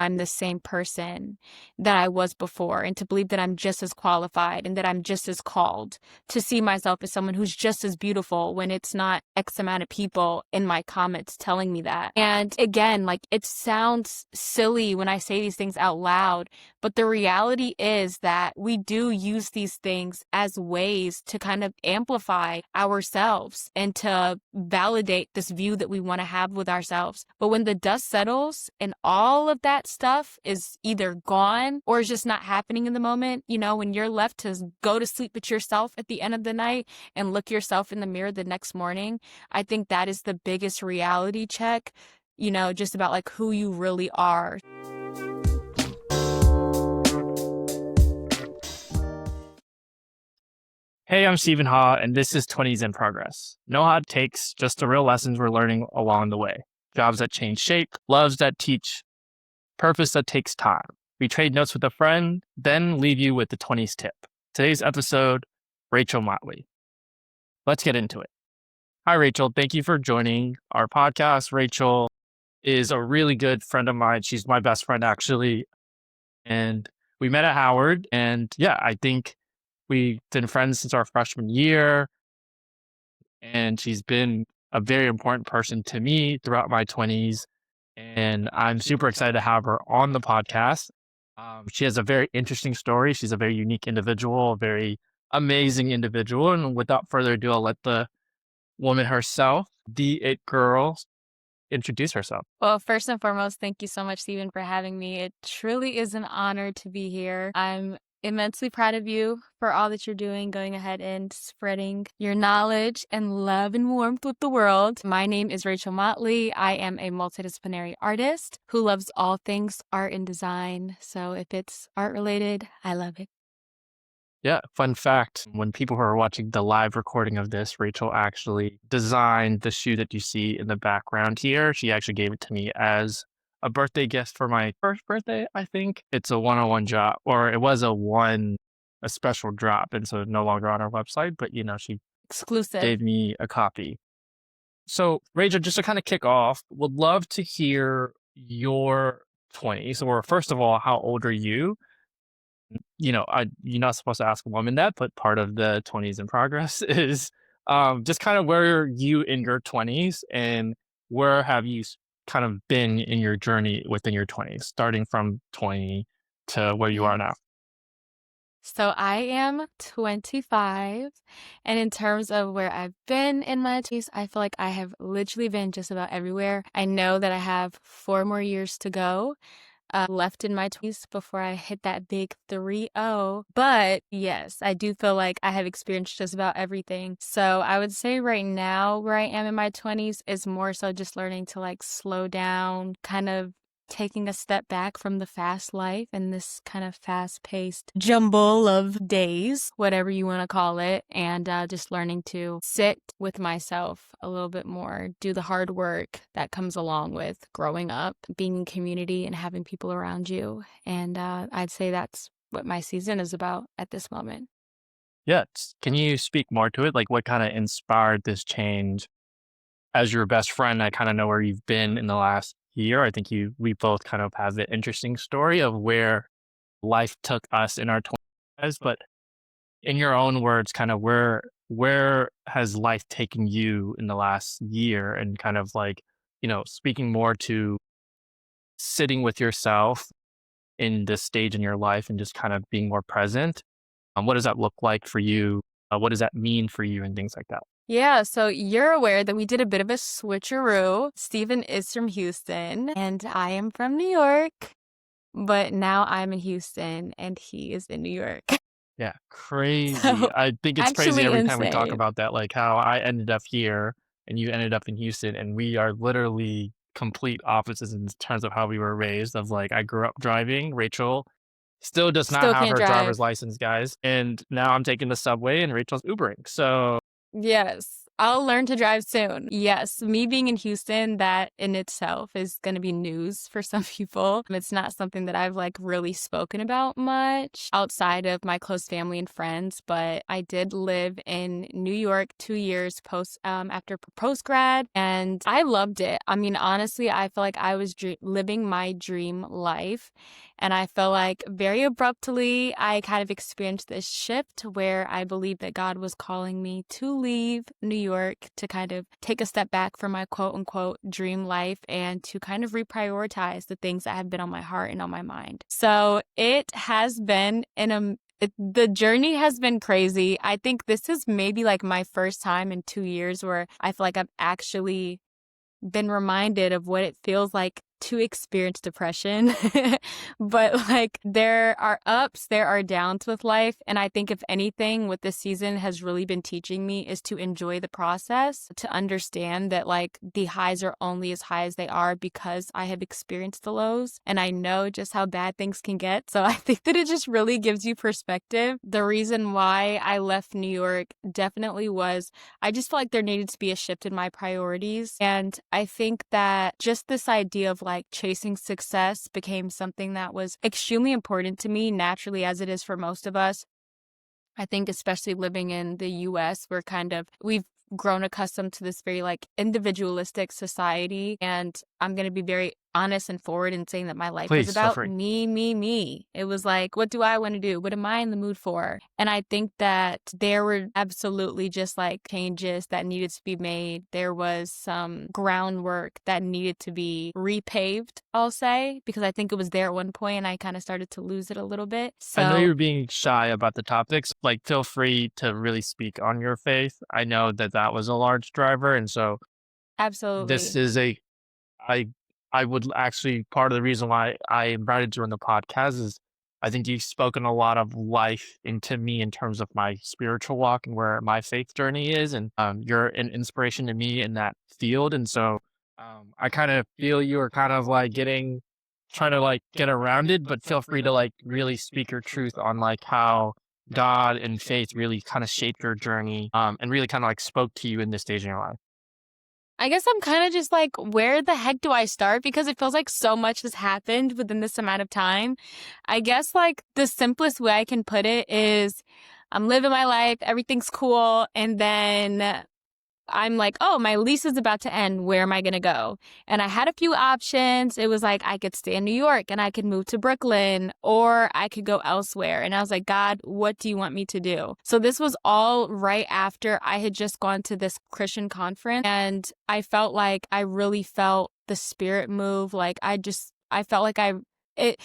I'm the same person that I was before, and to believe that I'm just as qualified and that I'm just as called, to see myself as someone who's just as beautiful when it's not X amount of people in my comments telling me that. And again, like, it sounds silly when I say these things out loud, but the reality is that we do use these things as ways to kind of amplify ourselves and to validate this view that we want to have with ourselves. But when the dust settles and all of that stuff is either gone or is just not happening in the moment, when you're left to go to sleep with yourself at the end of the night and look yourself in the mirror the next morning, I think that is the biggest reality check, just about like who you really are. Hey, I'm Stephen Ha, and this is 20s in Progress. No hot takes, just the real lessons we're learning along the way. Jobs that change shape, loves that teach, purpose that takes time. We trade notes with a friend, then leave you with the 20s tip. Today's episode, Rachel Motley. Let's get into it. Hi, Rachel. Thank you for joining our podcast. Rachel is a really good friend of mine. She's my best friend, actually. And we met at Howard. And yeah, I think we've been friends since our freshman year, and she's been a very important person to me throughout my 20s. And I'm super excited to have her on the podcast. She has a very interesting story. She's a very unique individual, a very amazing individual. And without further ado, I'll let the woman herself, the It Girl, introduce herself. Well, first and foremost, thank you so much, Stephen, for having me. It truly is an honor to be here. I'm immensely proud of you for all that you're doing, going ahead and spreading your knowledge and love and warmth with the world. My name is Rachel Motley. I am a multidisciplinary artist who loves all things art and design. So if it's art related, I love it. Yeah, fun fact, when people who are watching the live recording of this, Rachel actually designed the shoe that you see in the background here. She actually gave it to me as a birthday gift for my first birthday, I think. It's a one-on-one job, or it was a special drop, and so no longer on our website, but she Exclusive. gave me a copy. So Rachel, just to kind of kick off, would love to hear your 20s, or first of all, how old are you? You're not supposed to ask a woman that, but part of the 20s in progress is just kind of where are you in your 20s, and where have you kind of been in your journey within your 20s, starting from 20 to where you are now? So I am 25, and in terms of where I've been in my 20s, I feel like I have literally been just about everywhere. I know that I have 4 more years to go left in my 20s before I hit that big 3-0. But yes, I do feel like I have experienced just about everything. So I would say right now where I am in my 20s is more so just learning to like slow down, kind of taking a step back from the fast life and this kind of fast-paced jumble of days, whatever you want to call it, and just learning to sit with myself a little bit more, do the hard work that comes along with growing up, being in community and having people around you. And I'd say that's what my season is about at this moment. Yeah, can you speak more to it? Like, what kind of inspired this change? As your best friend, I kind of know where you've been in the last year. I think we both kind of have an interesting story of where life took us in our 20s, but in your own words, kind of where has life taken you in the last year, and kind of like, speaking more to sitting with yourself in this stage in your life and just kind of being more present. What does that look like for you? What does that mean for you, and things like that? Yeah, so you're aware that we did a bit of a switcheroo. Stephen is from Houston and I am from New York, but now I'm in Houston and he is in New York. Yeah, crazy. So I think it's crazy actually every time we talk insane. about that, like how I ended up here and you ended up in Houston, and we are literally complete opposites in terms of how we were raised. Of like, I grew up driving. Rachel still does not Still have can't her driver's drive. license, guys. And now I'm taking the subway and Rachel's Ubering. So Yes. I'll learn to drive soon. Yes, me being in Houston, that in itself is going to be news for some people. It's not something that I've like really spoken about much outside of my close family and friends, but I did live in New York 2 years after post grad, and I loved it. I mean, honestly, I feel like I was living my dream life, and I felt like very abruptly I kind of experienced this shift where I believed that God was calling me to leave New York to kind of take a step back from my quote unquote dream life and to kind of reprioritize the things that have been on my heart and on my mind. So it has been the journey has been crazy. I think this is maybe like my first time in 2 years where I feel like I've actually been reminded of what it feels like to experience depression. But like there are ups, there are downs with life. And I think if anything, what this season has really been teaching me is to enjoy the process, to understand that like the highs are only as high as they are because I have experienced the lows and I know just how bad things can get. So I think that it just really gives you perspective. The reason why I left New York definitely was I just felt like there needed to be a shift in my priorities. And I think that just this idea of like chasing success became something that was extremely important to me naturally, as it is for most of us. I think especially living in the US, we've grown accustomed to this very like individualistic society. And I'm going to be very honest and forward in saying that my life was Please feel about free. me, me, me. It was like, what do I want to do? What am I in the mood for? And I think that there were absolutely just like changes that needed to be made. There was some groundwork that needed to be repaved, I'll say, because I think it was there at one point and I kind of started to lose it a little bit. I know So you're being shy about the topics. Like, feel free to really speak on your faith. I know that that was a large driver, and so this absolutely. is I I would actually part of the reason why I invited you on the podcast is I think you've spoken a lot of life into me in terms of my spiritual walk and where my faith journey is, and you're an inspiration to me in that field, and so I kind of feel you are kind of like trying to like get around it, but feel free to like really speak your truth on like how God and faith really kind of shaped your journey, and really kind of like spoke to you in this stage in your life. I guess I'm kind of just like, where the heck do I start? Because it feels like so much has happened within this amount of time. I guess like the simplest way I can put it is I'm living my life, everything's cool, and then I'm like, oh, my lease is about to end. Where am I going to go? And I had a few options. It was like, I could stay in New York and I could move to Brooklyn or I could go elsewhere. And I was like, God, what do you want me to do? So this was all right after I had just gone to this Christian conference. And I felt like I really felt the spirit move. I felt like it,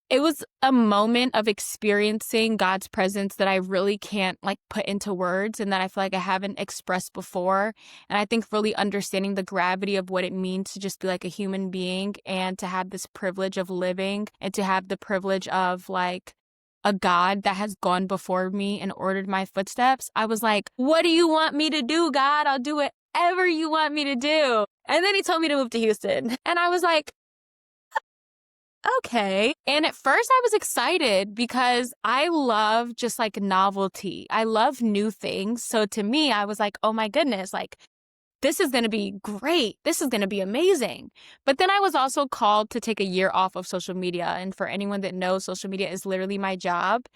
it was a moment of experiencing God's presence that I really can't like put into words and that I feel like I haven't expressed before. And I think really understanding the gravity of what it means to just be like a human being and to have this privilege of living and to have the privilege of like a God that has gone before me and ordered my footsteps. I was like, what do you want me to do, God? I'll do whatever you want me to do. And then he told me to move to Houston. And I was like, okay. And at first I was excited because I love just like novelty. I love new things. So to me, I was like, oh my goodness, like this is going to be great. This is going to be amazing. But then I was also called to take a year off of social media. And for anyone that knows, social media is literally my job.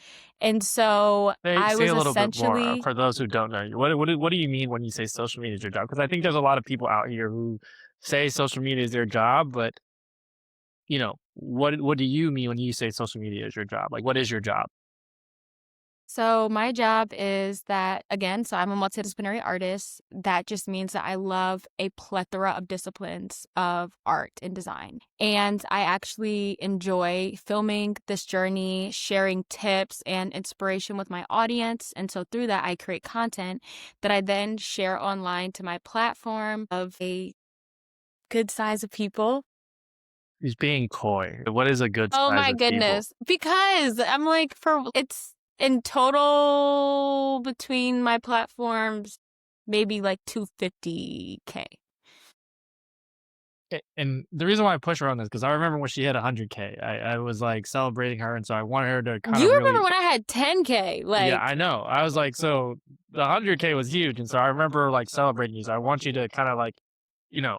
And so I Say was a little bit more essentially, for those who don't know you. What do you mean when you say social media is your job? Because I think there's a lot of people out here who say social media is their job, but what do you mean when you say social media is your job? Like, what is your job? so my job is that, again, so I'm a multidisciplinary artist. That just means that I love a plethora of disciplines of art and design. And I actually enjoy filming this journey, sharing tips and inspiration with my audience. And so through that, I create content that I then share online to my platform of a good size of people. He's being coy. What is a good Oh size my of people? goodness. Because I'm like, it's in total between my platforms, maybe like 250K. And the reason why I push her on this because I remember when she hit 100K, I was like celebrating her, and so I wanted her to kind of You really. remember when I had 10K? Yeah, Like, I know. I was like, so the 100K was huge. And so I remember like celebrating you. So I want you to kind of like, you know,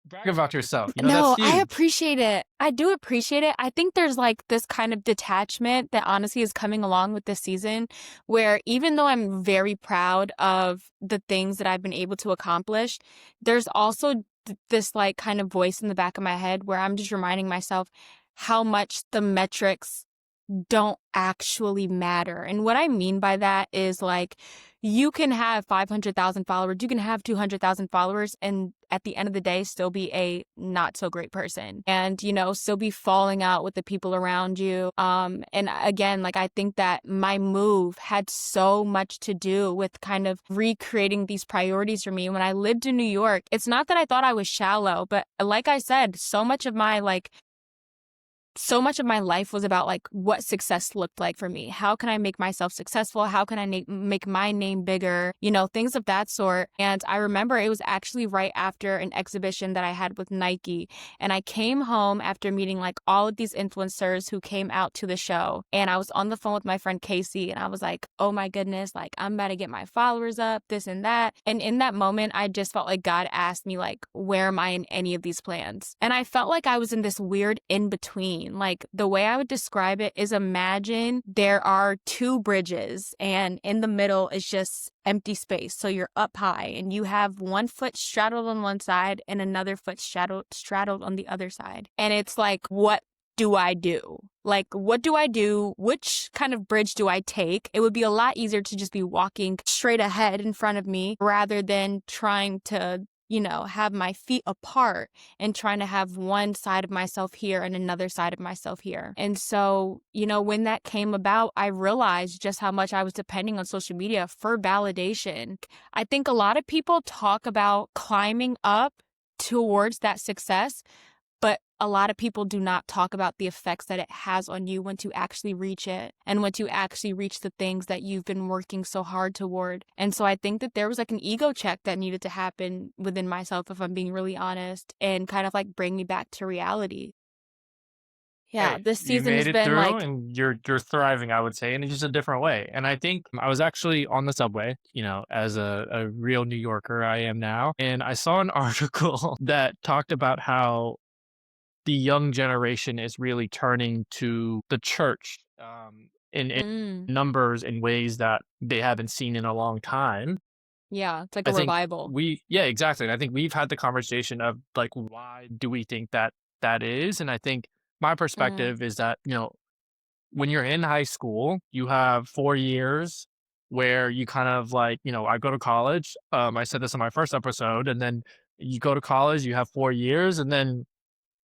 brag about yourself. That's No, I huge. appreciate it. I do appreciate it. I think there's like this kind of detachment that honestly is coming along with this season where even though I'm very proud of the things that I've been able to accomplish, there's also this like kind of voice in the back of my head where I'm just reminding myself how much the metrics don't actually matter. And what I mean by that is like you can have 500,000 followers, you can have 200,000 followers, and at the end of the day, still be a not so great person and, still be falling out with the people around you. And again, like I think that my move had so much to do with kind of recreating these priorities for me. When I lived in New York, it's not that I thought I was shallow, but like I said, so much of my life was about like what success looked like for me. How can I make myself successful? How can I make my name bigger? Things of that sort. And I remember it was actually right after an exhibition that I had with Nike. And I came home after meeting like all of these influencers who came out to the show. And I was on the phone with my friend Casey and I was like, oh my goodness, like I'm about to get my followers up, this and that. And in that moment, I just felt like God asked me like, where am I in any of these plans? And I felt like I was in this weird in between. Like the way I would describe it is imagine there are two bridges and in the middle is just empty space. So you're up high and you have one foot straddled on one side and another foot straddled on the other side. And it's like, what do I do? Like, what do I do? Which kind of bridge do I take? It would be a lot easier to just be walking straight ahead in front of me rather than trying to have my feet apart and trying to have one side of myself here and another side of myself here. And so, when that came about, I realized just how much I was depending on social media for validation. I think a lot of people talk about climbing up towards that success, but a lot of people do not talk about the effects that it has on you once you actually reach it and once you actually reach the things that you've been working so hard toward. And so I think that there was like an ego check that needed to happen within myself, if I'm being really honest, and kind of like bring me back to reality. Yeah, Hey, this you season made has it been through like, and you're thriving, I would say, in just a different way. And I think I was actually on the subway, as a real New Yorker I am now, and I saw an article that talked about how the young generation is really turning to the church in mm, numbers in ways that they haven't seen in a long time. yeah, it's like I a think revival. yeah, exactly. And I think we've had the conversation of like, why do we think that that is? And I think my Mm, perspective is that, when you're in high school, you have 4 years where you kind of like, I go to college. I said this in my first episode, and then you go to college, you have 4 years, and then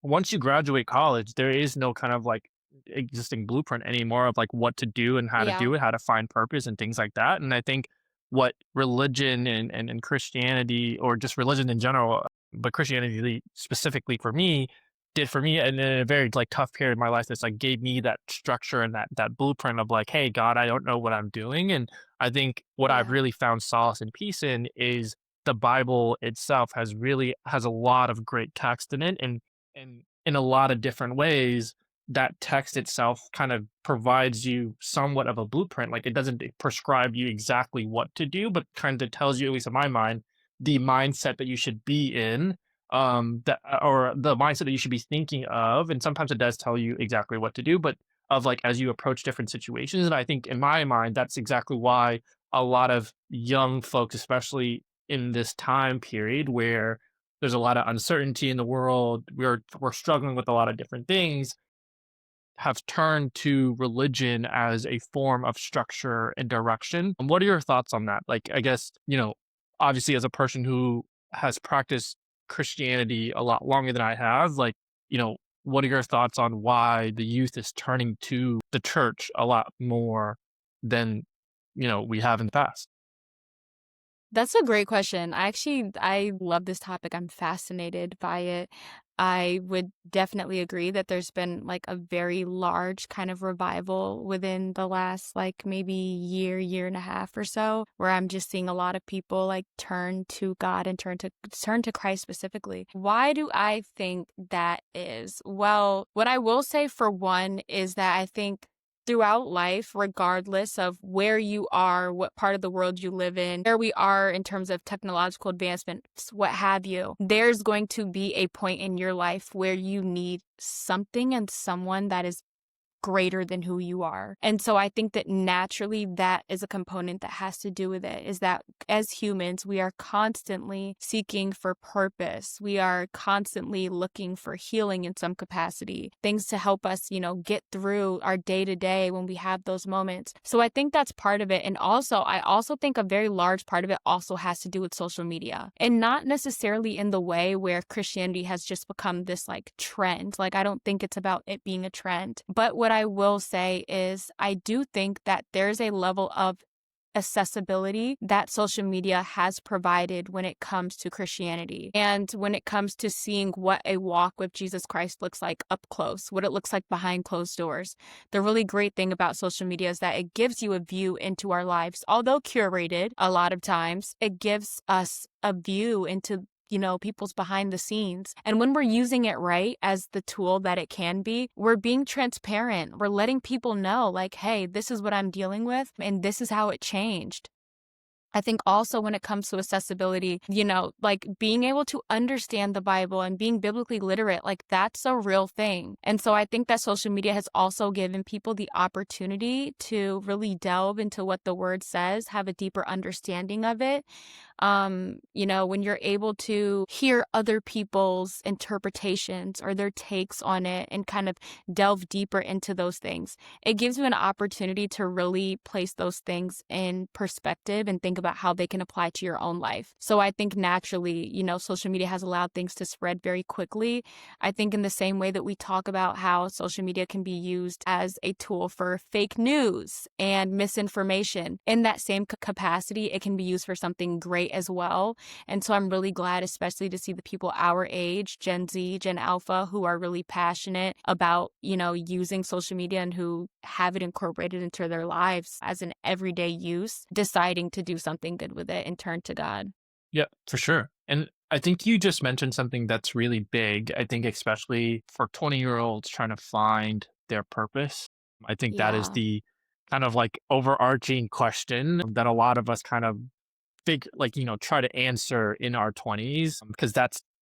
once you graduate college, there is no kind of like existing blueprint anymore of like what to do and how to yeah, do it, how to find purpose and things like that. And I think what religion and Christianity or just religion in general, but Christianity specifically for me, did for me and in a very like tough period of my life that's like gave me that structure and that blueprint of like, hey God, I don't know what I'm doing. And I think what I've yeah. really found solace and peace in is the Bible itself has a lot of great text in it and in a lot of different ways, that text itself kind of provides you somewhat of a blueprint. Like it doesn't prescribe you exactly what to do, but kind of tells you, at least in my mind, the mindset that you should be in, that or the mindset that you should be thinking of. And sometimes it does tell you exactly what to do, but of like as you approach different situations. And I think in my mind, that's exactly why a lot of young folks, especially in this time period where there's a lot of uncertainty in the world. We're struggling with a lot of different things. Have turned to religion as a form of structure and direction. And what are your thoughts on that? Like, I guess obviously, as a person who has practiced Christianity a lot longer than I have, like, what are your thoughts on why the youth is turning to the church a lot more than we have in the past? That's a great question. I love this topic. I'm fascinated by it. I would definitely agree that there's been like a very large kind of revival within the last like maybe year and a half or so, where I'm just seeing a lot of people like turn to God and turn to Christ specifically. Why do I think that is? Well, what I will say for one is that I think throughout life, regardless of where you are, what part of the world you live in, where we are in terms of technological advancements, what have you, there's going to be a point in your life where you need something and someone that is greater than who you are. And so I think that naturally that is a component that has to do with it, is that as humans, we are constantly seeking for purpose. We are constantly looking for healing in some capacity, things to help us, get through our day to day when we have those moments. So I think that's part of it. And also, I also think a very large part of it also has to do with social media, and not necessarily in the way where Christianity has just become this like trend. Like, I don't think it's about it being a trend. But what I will say is I do think that there's a level of accessibility that social media has provided when it comes to Christianity, and when it comes to seeing what a walk with Jesus Christ looks like up close, what it looks like behind closed doors. The really great thing about social media is that it gives you a view into our lives. Although curated a lot of times, it gives us a view into people's behind the scenes. And when we're using it right as the tool that it can be, we're being transparent. We're letting people know, like, hey, this is what I'm dealing with, and this is how it changed. I think also when it comes to accessibility, like being able to understand the Bible and being biblically literate, like that's a real thing. And so I think that social media has also given people the opportunity to really delve into what the word says, have a deeper understanding of it. When you're able to hear other people's interpretations or their takes on it and kind of delve deeper into those things, it gives you an opportunity to really place those things in perspective and think about how they can apply to your own life. So I think naturally, social media has allowed things to spread very quickly. I think in the same way that we talk about how social media can be used as a tool for fake news and misinformation, in that same capacity, it can be used for something great as well. And so I'm really glad, especially to see the people our age, Gen Z, Gen Alpha, who are really passionate about, using social media and who have it incorporated into their lives as an everyday use, deciding to do something good with it and turn to God. Yeah, for sure. And I think you just mentioned something that's really big. I think, especially for 20-year-olds trying to find their purpose, I think that is Yeah. the kind of like overarching question that a lot of us kind of try to answer in our 20s, because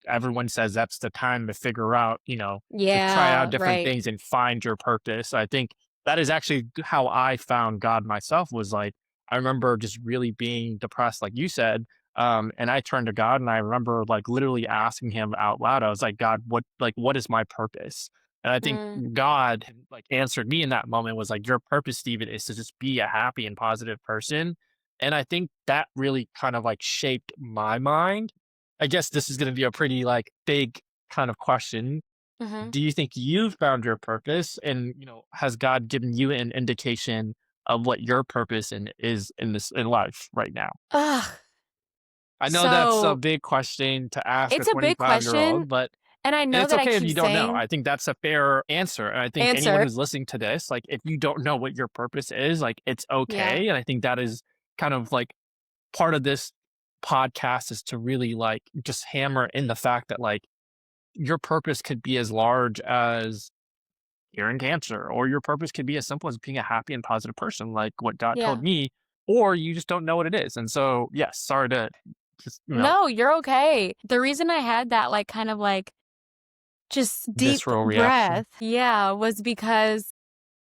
everyone says that's the time to figure out, to try out Yeah, different right. things and find your purpose. I think that is actually how I found God myself. Was like, I remember just really being depressed, like you said. And I turned to God, and I remember like literally asking him out loud. I was like, God, what is my purpose? And I think Mm, God like answered me in that moment, was like, your purpose, Stephen, is to just be a happy and positive person. And I think that really kind of like shaped my mind. I guess this is going to be a pretty like big kind of question. mhm. Do you think you've found your purpose, and has God given you an indication of what your purpose is in life right now? Ugh. I know that's a So big question to ask a it's a big 25-year-old, question, but and I know it's that I okay if keep you don't know. saying I think that's a fair answer. And I think anyone answer. who's listening to this, like if you don't know what your purpose is, like it's Yeah, okay. And I think that is kind of like part of this podcast, is to really like just hammer in the fact that like your purpose could be as large as curing cancer, or your purpose could be as simple as being a happy and positive person, like what God told yeah. me, or you just don't know what it is. And so, yes, sorry to just, No, you're okay. The reason I had that, like, kind of like just deep visceral reaction. breath, yeah, was because,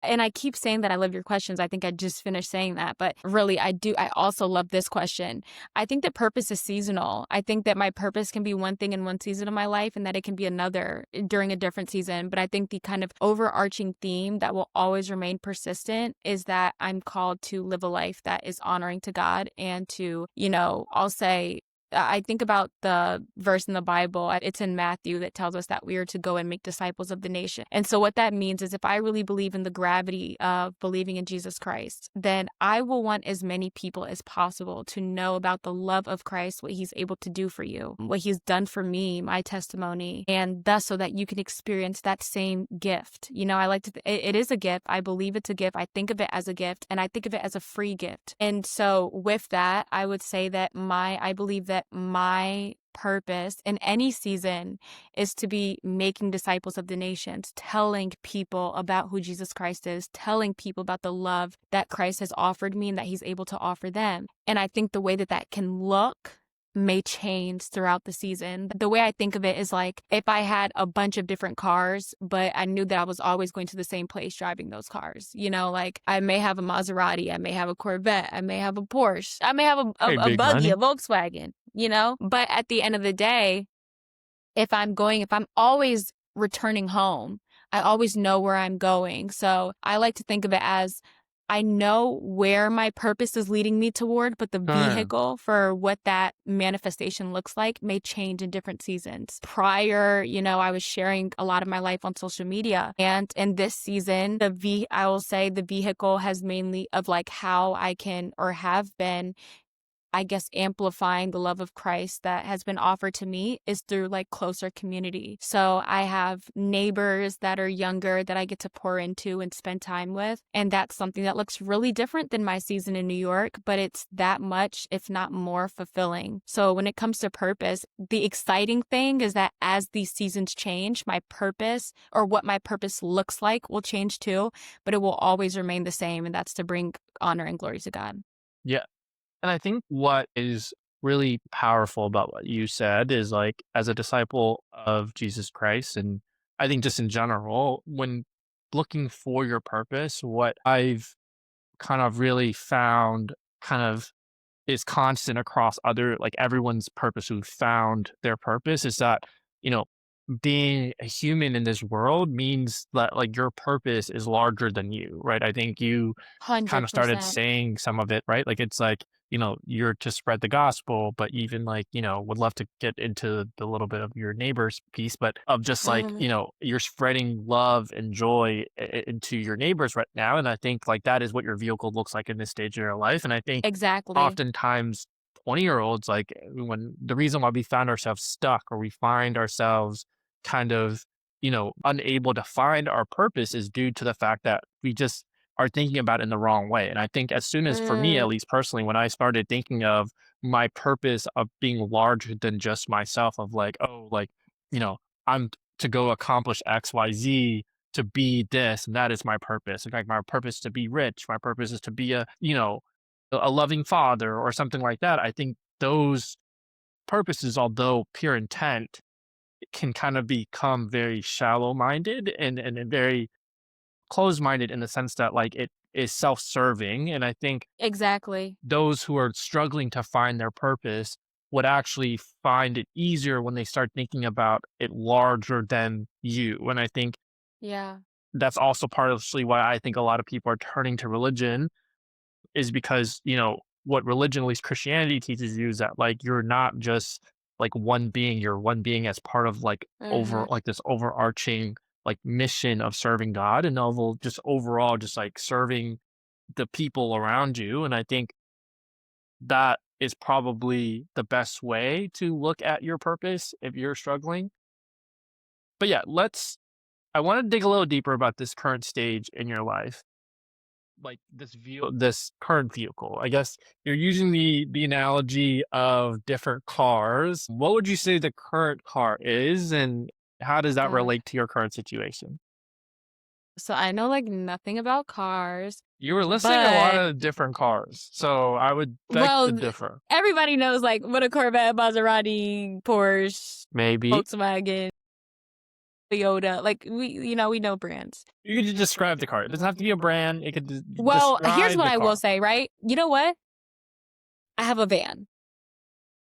and I keep saying that I love your questions. I think I just finished saying that, but really, I do. I also love this question. I think that purpose is seasonal. I think that my purpose can be one thing in one season of my life, and that it can be another during a different season. But I think the kind of overarching theme that will always remain persistent is that I'm called to live a life that is honoring to God, and to, I'll say, I think about the verse in the Bible. It's in Matthew that tells us that we are to go and make disciples of the nation. And so what that means is, if I really believe in the gravity of believing in Jesus Christ, then I will want as many people as possible to know about the love of Christ, what he's able to do for you, what he's done for me, my testimony, and thus so that you can experience that same gift. I like to, it is a gift. I believe it's a gift. I think of it as a gift, and I think of it as a free gift. And so with that, I would say that I believe that my purpose in any season is to be making disciples of the nations, telling people about who Jesus Christ is, telling people about the love that Christ has offered me and that he's able to offer them. And I think the way that that can look may change throughout the season. The way I think of it is like if I had a bunch of different cars, but I knew that I was always going to the same place driving those cars. You know, like I may have a Maserati, I may have a Corvette, I may have a Porsche, I may have Hey, a big buggy, money. a Volkswagen, you know? But at the end of the day, if I'm always returning home, I always know where I'm going. So I like to think of it as I know where my purpose is leading me toward, but the Sure. vehicle for what that manifestation looks like may change in different seasons. Prior, I was sharing a lot of my life on social media. And in this season, I will say the vehicle has mainly of like how I can or have been, I guess, amplifying the love of Christ that has been offered to me is through like closer community. So I have neighbors that are younger that I get to pour into and spend time with. And that's something that looks really different than my season in New York, but it's that much, if not more, fulfilling. So when it comes to purpose, the exciting thing is that as these seasons change, my purpose or what my purpose looks like will change too, but it will always remain the same. And that's to bring honor and glory to God. Yeah. And I think what is really powerful about what you said is like, as a disciple of Jesus Christ, and I think just in general, when looking for your purpose, what I've kind of really found kind of is constant across other, like everyone's purpose who found their purpose is that, you know, being a human in this world means that like your purpose is larger than you, right? I think you kind of started 100%. saying some of it, right? Like it's like, you're to spread the gospel, but even like, would love to get into the little bit of your neighbor's piece, but of just like, Mhm. you're spreading love and joy into your neighbors right now. And I think like that is what your vehicle looks like in this stage of your life. And I think Exactly. oftentimes 20-year-olds, like when the reason why we found ourselves stuck or we find ourselves kind of, unable to find our purpose is due to the fact that we just are thinking about it in the wrong way. And I think as soon as, for me, at Mm, least personally, when I started thinking of my purpose of being larger than just myself, of like, oh, like, you know, I'm to go accomplish XYZ to be this, and that is my purpose. In fact, my purpose is to be rich. My purpose is to be a loving father or something like that. I think those purposes, although pure intent, can kind of become very shallow minded and very closed minded in the sense that like it is self serving. And I think exactly. those who are struggling to find their purpose would actually find it easier when they start thinking about it larger than you. And I think Yeah. that's also partially why I think a lot of people are turning to religion is because, what religion, at least Christianity, teaches you is that like you're not just like one being, you're one being as part of like over Mhm. like this overarching like mission of serving God and just overall just like serving the people around you. And I think that is probably the best way to look at your purpose if you're struggling. But yeah, I want to dig a little deeper about this current stage in your life, like this current vehicle. I guess you're using the analogy of different cars. What would you say the current car is, and how does that God. relate to your current situation? So I know like nothing about cars, You were listing a lot but of different cars, so I would beg to well, differ. everybody knows like what a Corvette, Maserati, Porsche, Maybe Volkswagen, Toyota. Like we know brands. you could just describe the car. It doesn't have to be a brand. It could Well, here's describe what the I will car. say, right? You know what? I have a van.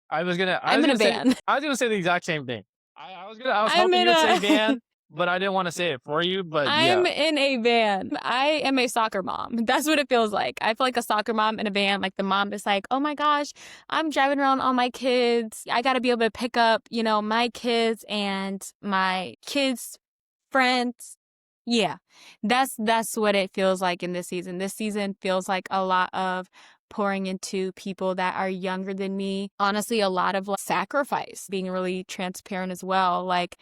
I I'm was in a gonna say van. I was gonna say the exact same thing. I was I'm hoping in you would say a van, but I didn't want to say it for you. But I'm yeah, in a van. I am a soccer mom. That's what it feels like. I feel like a soccer mom in a van. Like the mom is like, oh my gosh, I'm driving around all my kids. I got to be able to pick up, my kids and my kids' friends. Yeah, that's what it feels like in this season. This season feels like a lot of pouring into people that are younger than me. Honestly, a lot of like, sacrifice, being really transparent as well. Like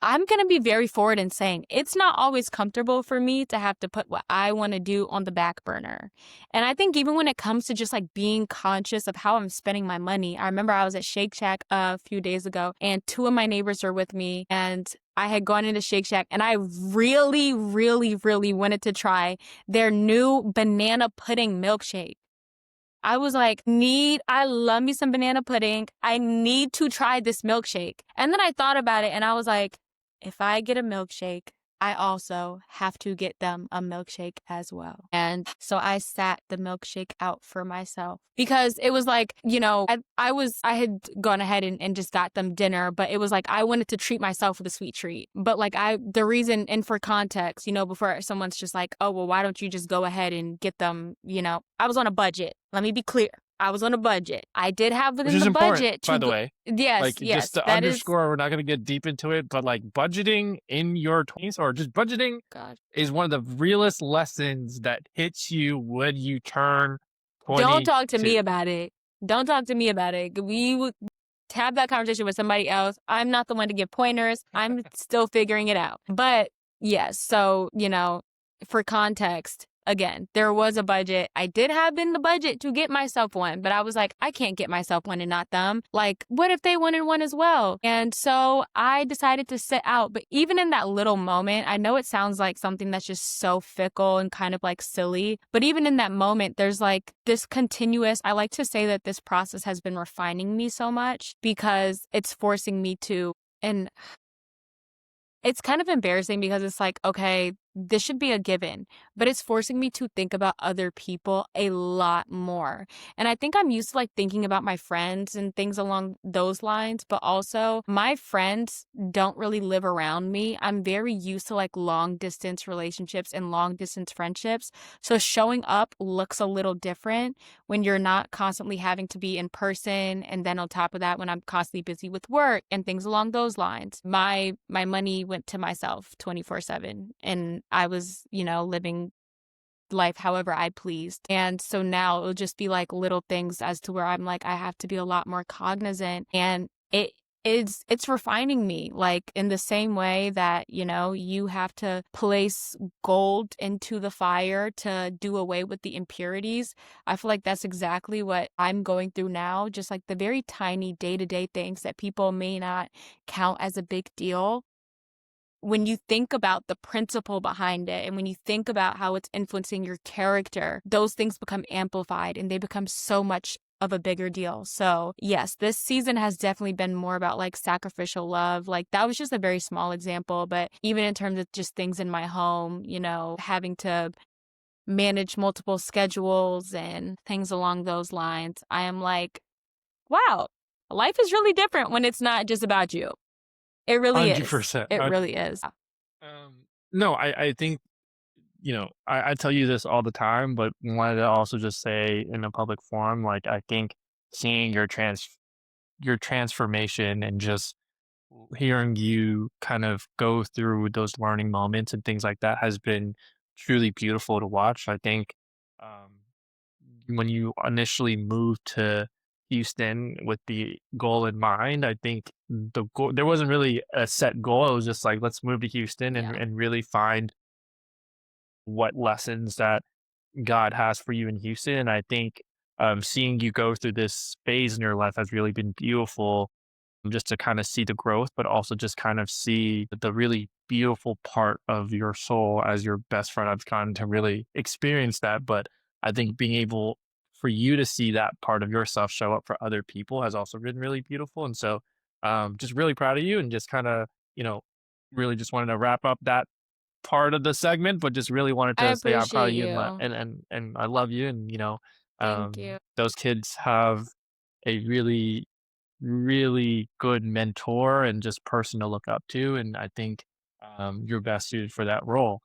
I'm going to be very forward in saying it's not always comfortable for me to have to put what I want to do on the back burner. And I think even when it comes to just like being conscious of how I'm spending my money, I remember I was at Shake Shack a few days ago and two of my neighbors were with me and I had gone into Shake Shack and I really, really, really wanted to try their new banana pudding milkshake. I was like, I love me some banana pudding. I need to try this milkshake. And then I thought about it and I was like, if I get a milkshake, I also have to get them a milkshake as well. And so I sat the milkshake out for myself because it was like, I had gone ahead and just got them dinner, but it was like, I wanted to treat myself with a sweet treat. But like the reason, and for context, before someone's just like, oh, well, why don't you just go ahead and get them, I was on a budget. Let me be clear. I was on a budget. I did have Which within is the important, budget by to the go. way. Yes, Like, just yes, to that is. underscore, we're not going to get deep into it, but like budgeting in your 20s or just budgeting Gosh. is one of the realest lessons that hits you when you turn Don't talk to 22. me about it. Don't talk to me about it. We would have that conversation with somebody else. I'm not the one to give pointers. I'm still figuring it out. But yes, so, for context, again, there was a budget. I did have in the budget to get myself one, but I was like, I can't get myself one and not them. Like, what if they wanted one as well? And so I decided to sit out. But even in that little moment, I know it sounds like something that's just so fickle and kind of like silly, but even in that moment, there's like this continuous, I like to say that this process has been refining me so much because it's forcing me to, and it's kind of embarrassing because it's like, okay, this should be a given, but it's forcing me to think about other people a lot more. And I think I'm used to like thinking about my friends and things along those lines, but also my friends don't really live around me. I'm very used to like long distance relationships and long distance friendships. So showing up looks a little different when you're not constantly having to be in person. And then on top of that, when I'm constantly busy with work and things along those lines, my money went to myself 24/7. And I was, living life however I pleased. And so now it'll just be like little things as to where I'm like, I have to be a lot more cognizant. And it's refining me, like in the same way that, you have to place gold into the fire to do away with the impurities. I feel like that's exactly what I'm going through now. Just like the very tiny day-to-day things that people may not count as a big deal, when you think about the principle behind it and when you think about how it's influencing your character, those things become amplified and they become so much of a bigger deal. So yes, this season has definitely been more about like sacrificial love. Like that was just a very small example, but even in terms of just things in my home, having to manage multiple schedules and things along those lines, I am like, wow, life is really different when it's not just about you. It really is. 100%. It really is. No, I think, I tell you this all the time, but wanted to also just say in a public forum, like, I think seeing your transformation and just hearing you kind of go through those learning moments and things like that has been truly beautiful to watch. I think um, when you initially moved to Houston with the goal in mind, I think the goal there wasn't really a set goal. It was just like let's move to Houston and Yeah. and really find what lessons that God has for you in Houston. And I think seeing you go through this phase in your life has really been beautiful just to kind of see the growth, but also just kind of see the really beautiful part of your soul as your best friend. I've gotten to really experience that. But I think being able for you to see that part of yourself show up for other people has also been really beautiful. And so just really proud of you and just kind of, you know, really just wanted to wrap up that part of the segment, but just really wanted I to say I'm proud appreciate of you and you. I love you. And, Thank you. those kids have a really really good mentor and just person to look up to. And I think you're best suited for that role.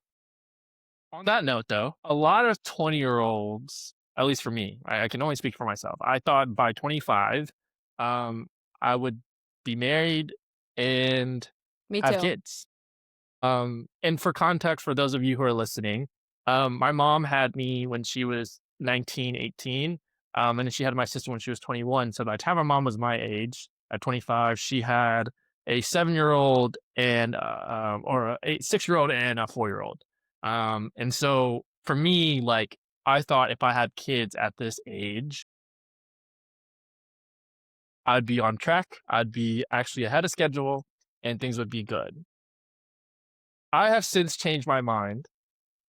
On that note, though, a lot of 20-year-olds, at least for me, I can only speak for myself. I thought by 25, um, I would be married and Me have too. kids. And for context, for those of you who are listening, my mom had me when she was 19, 18, and then she had my sister when she was 21. So by the time my mom was my age, at 25, she had a 7-year-old and or a 6-year-old and a 4-year-old. And so for me, like I thought if I had kids at this age, I'd be on track. I'd be actually ahead of schedule and things would be good. I have since changed my mind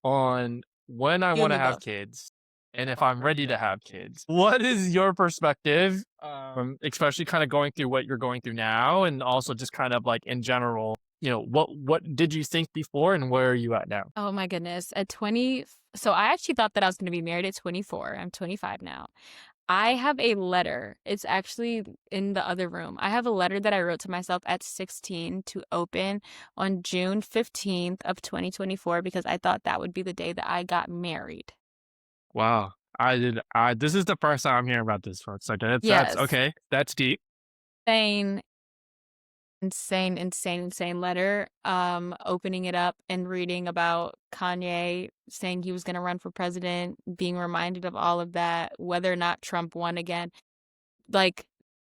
on when I You and want to me have both. kids and if I'm ready to have kids. What is your perspective, especially kind of going through what you're going through now and also just kind of like in general, what did you think before and where are you at now? Oh my goodness. At 20, so I actually thought that I was going to be married at 24. I'm 25 now. I have a letter. It's actually in the other room. I have a letter that I wrote to myself at 16 to open on June 15th of 2024 because I thought that would be the day that I got married. Wow. I this is the first time I'm hearing about this, folks. Like that's Yes. okay. That's deep. Insane, insane letter. Opening it up and reading about Kanye saying he was going to run for president, being reminded of all of that, whether or not Trump won again. Like,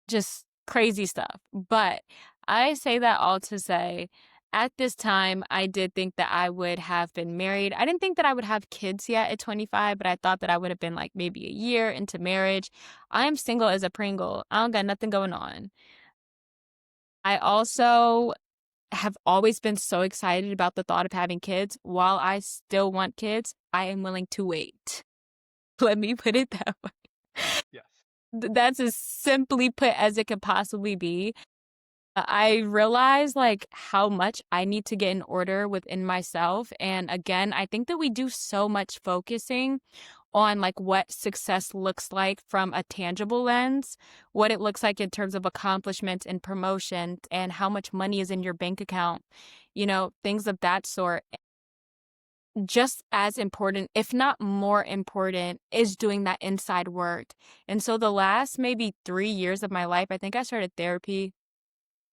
just crazy stuff. But I say that all to say, at this time, I did think that I would have been married. I didn't think that I would have kids yet at 25, but I thought that I would have been like maybe a year into marriage. I am single as a Pringle. I don't got nothing going on. I also have always been so excited about the thought of having kids. While I still want kids, I am willing to wait. Let me put it that way. Yes. That's as simply put as it could possibly be. I realize like how much I need to get in order within myself. And again, I think that we do so much focusing on like what success looks like from a tangible lens, what it looks like in terms of accomplishments and promotions and how much money is in your bank account, things of that sort. Just as important, if not more important, is doing that inside work. And so the last maybe 3 years of my life, I think I started therapy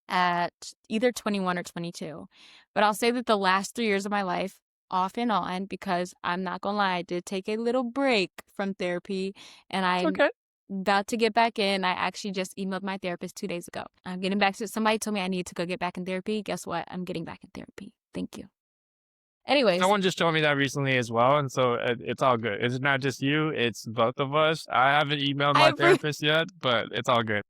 at either 21 or 22. But I'll say that the last 3 years of my life, off and on, because I'm not gonna lie, I did take a little break from therapy and It's I'm okay. about to get back in. I actually just emailed my therapist 2 days ago. I'm getting back to somebody told me I need to go get back in therapy. Guess what? I'm getting back in therapy. Thank you. Anyways, Someone just told me that recently as well, and so it's all good. It's not just you; it's both of us. I haven't emailed I my appre- therapist yet, but it's all good.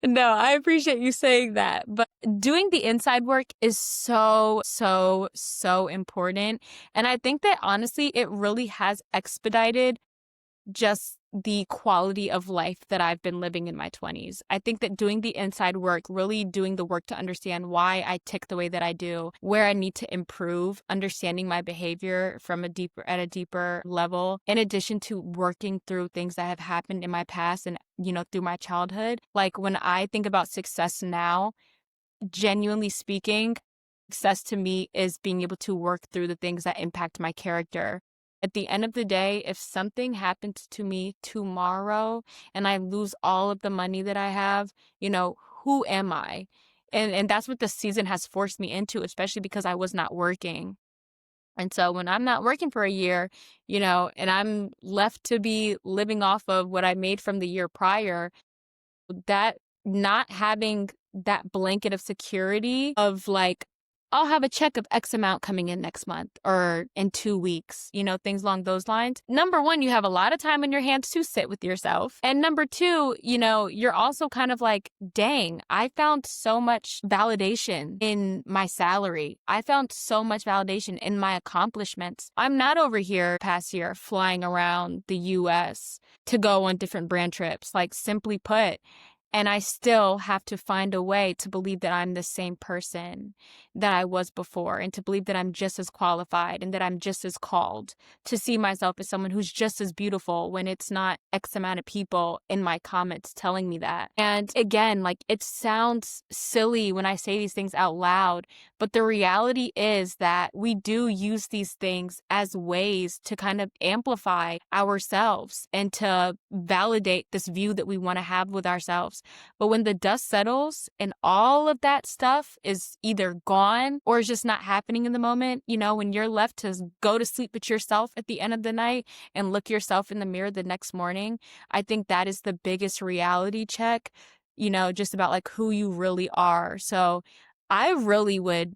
no, I appreciate you saying that. But doing the inside work is so, so, so important. And I think that honestly, it really has expedited just the quality of life that I've been living in my 20s. I think that doing the inside work, really doing the work to understand why I tick the way that I do, where I need to improve, understanding my behavior at a deeper level, in addition to working through things that have happened in my past and through my childhood. Like when I think about success now, genuinely speaking, success to me is being able to work through the things that impact my character. At the end of the day, if something happens to me tomorrow and I lose all of the money that I have, who am I? And that's what the season has forced me into, especially because I was not working. And so when I'm not working for a year, and I'm left to be living off of what I made from the year prior, that not having that blanket of security of like, I'll have a check of X amount coming in next month or in 2 weeks, things along those lines. Number one, you have a lot of time in your hands to sit with yourself. And number two, you're also kind of like, dang, I found so much validation in my salary. I found so much validation in my accomplishments. I'm not over here past year flying around the US to go on different brand trips, like simply put. And I still have to find a way to believe that I'm the same person that I was before and to believe that I'm just as qualified and that I'm just as called to see myself as someone who's just as beautiful when it's not X amount of people in my comments telling me that. And again, like it sounds silly when I say these things out loud, but the reality is that we do use these things as ways to kind of amplify ourselves and to validate this view that we want to have with ourselves. But when the dust settles and all of that stuff is either gone or is just not happening in the moment, when you're left to go to sleep with yourself at the end of the night and look yourself in the mirror the next morning, I think that is the biggest reality check just about like who you really are. So I really would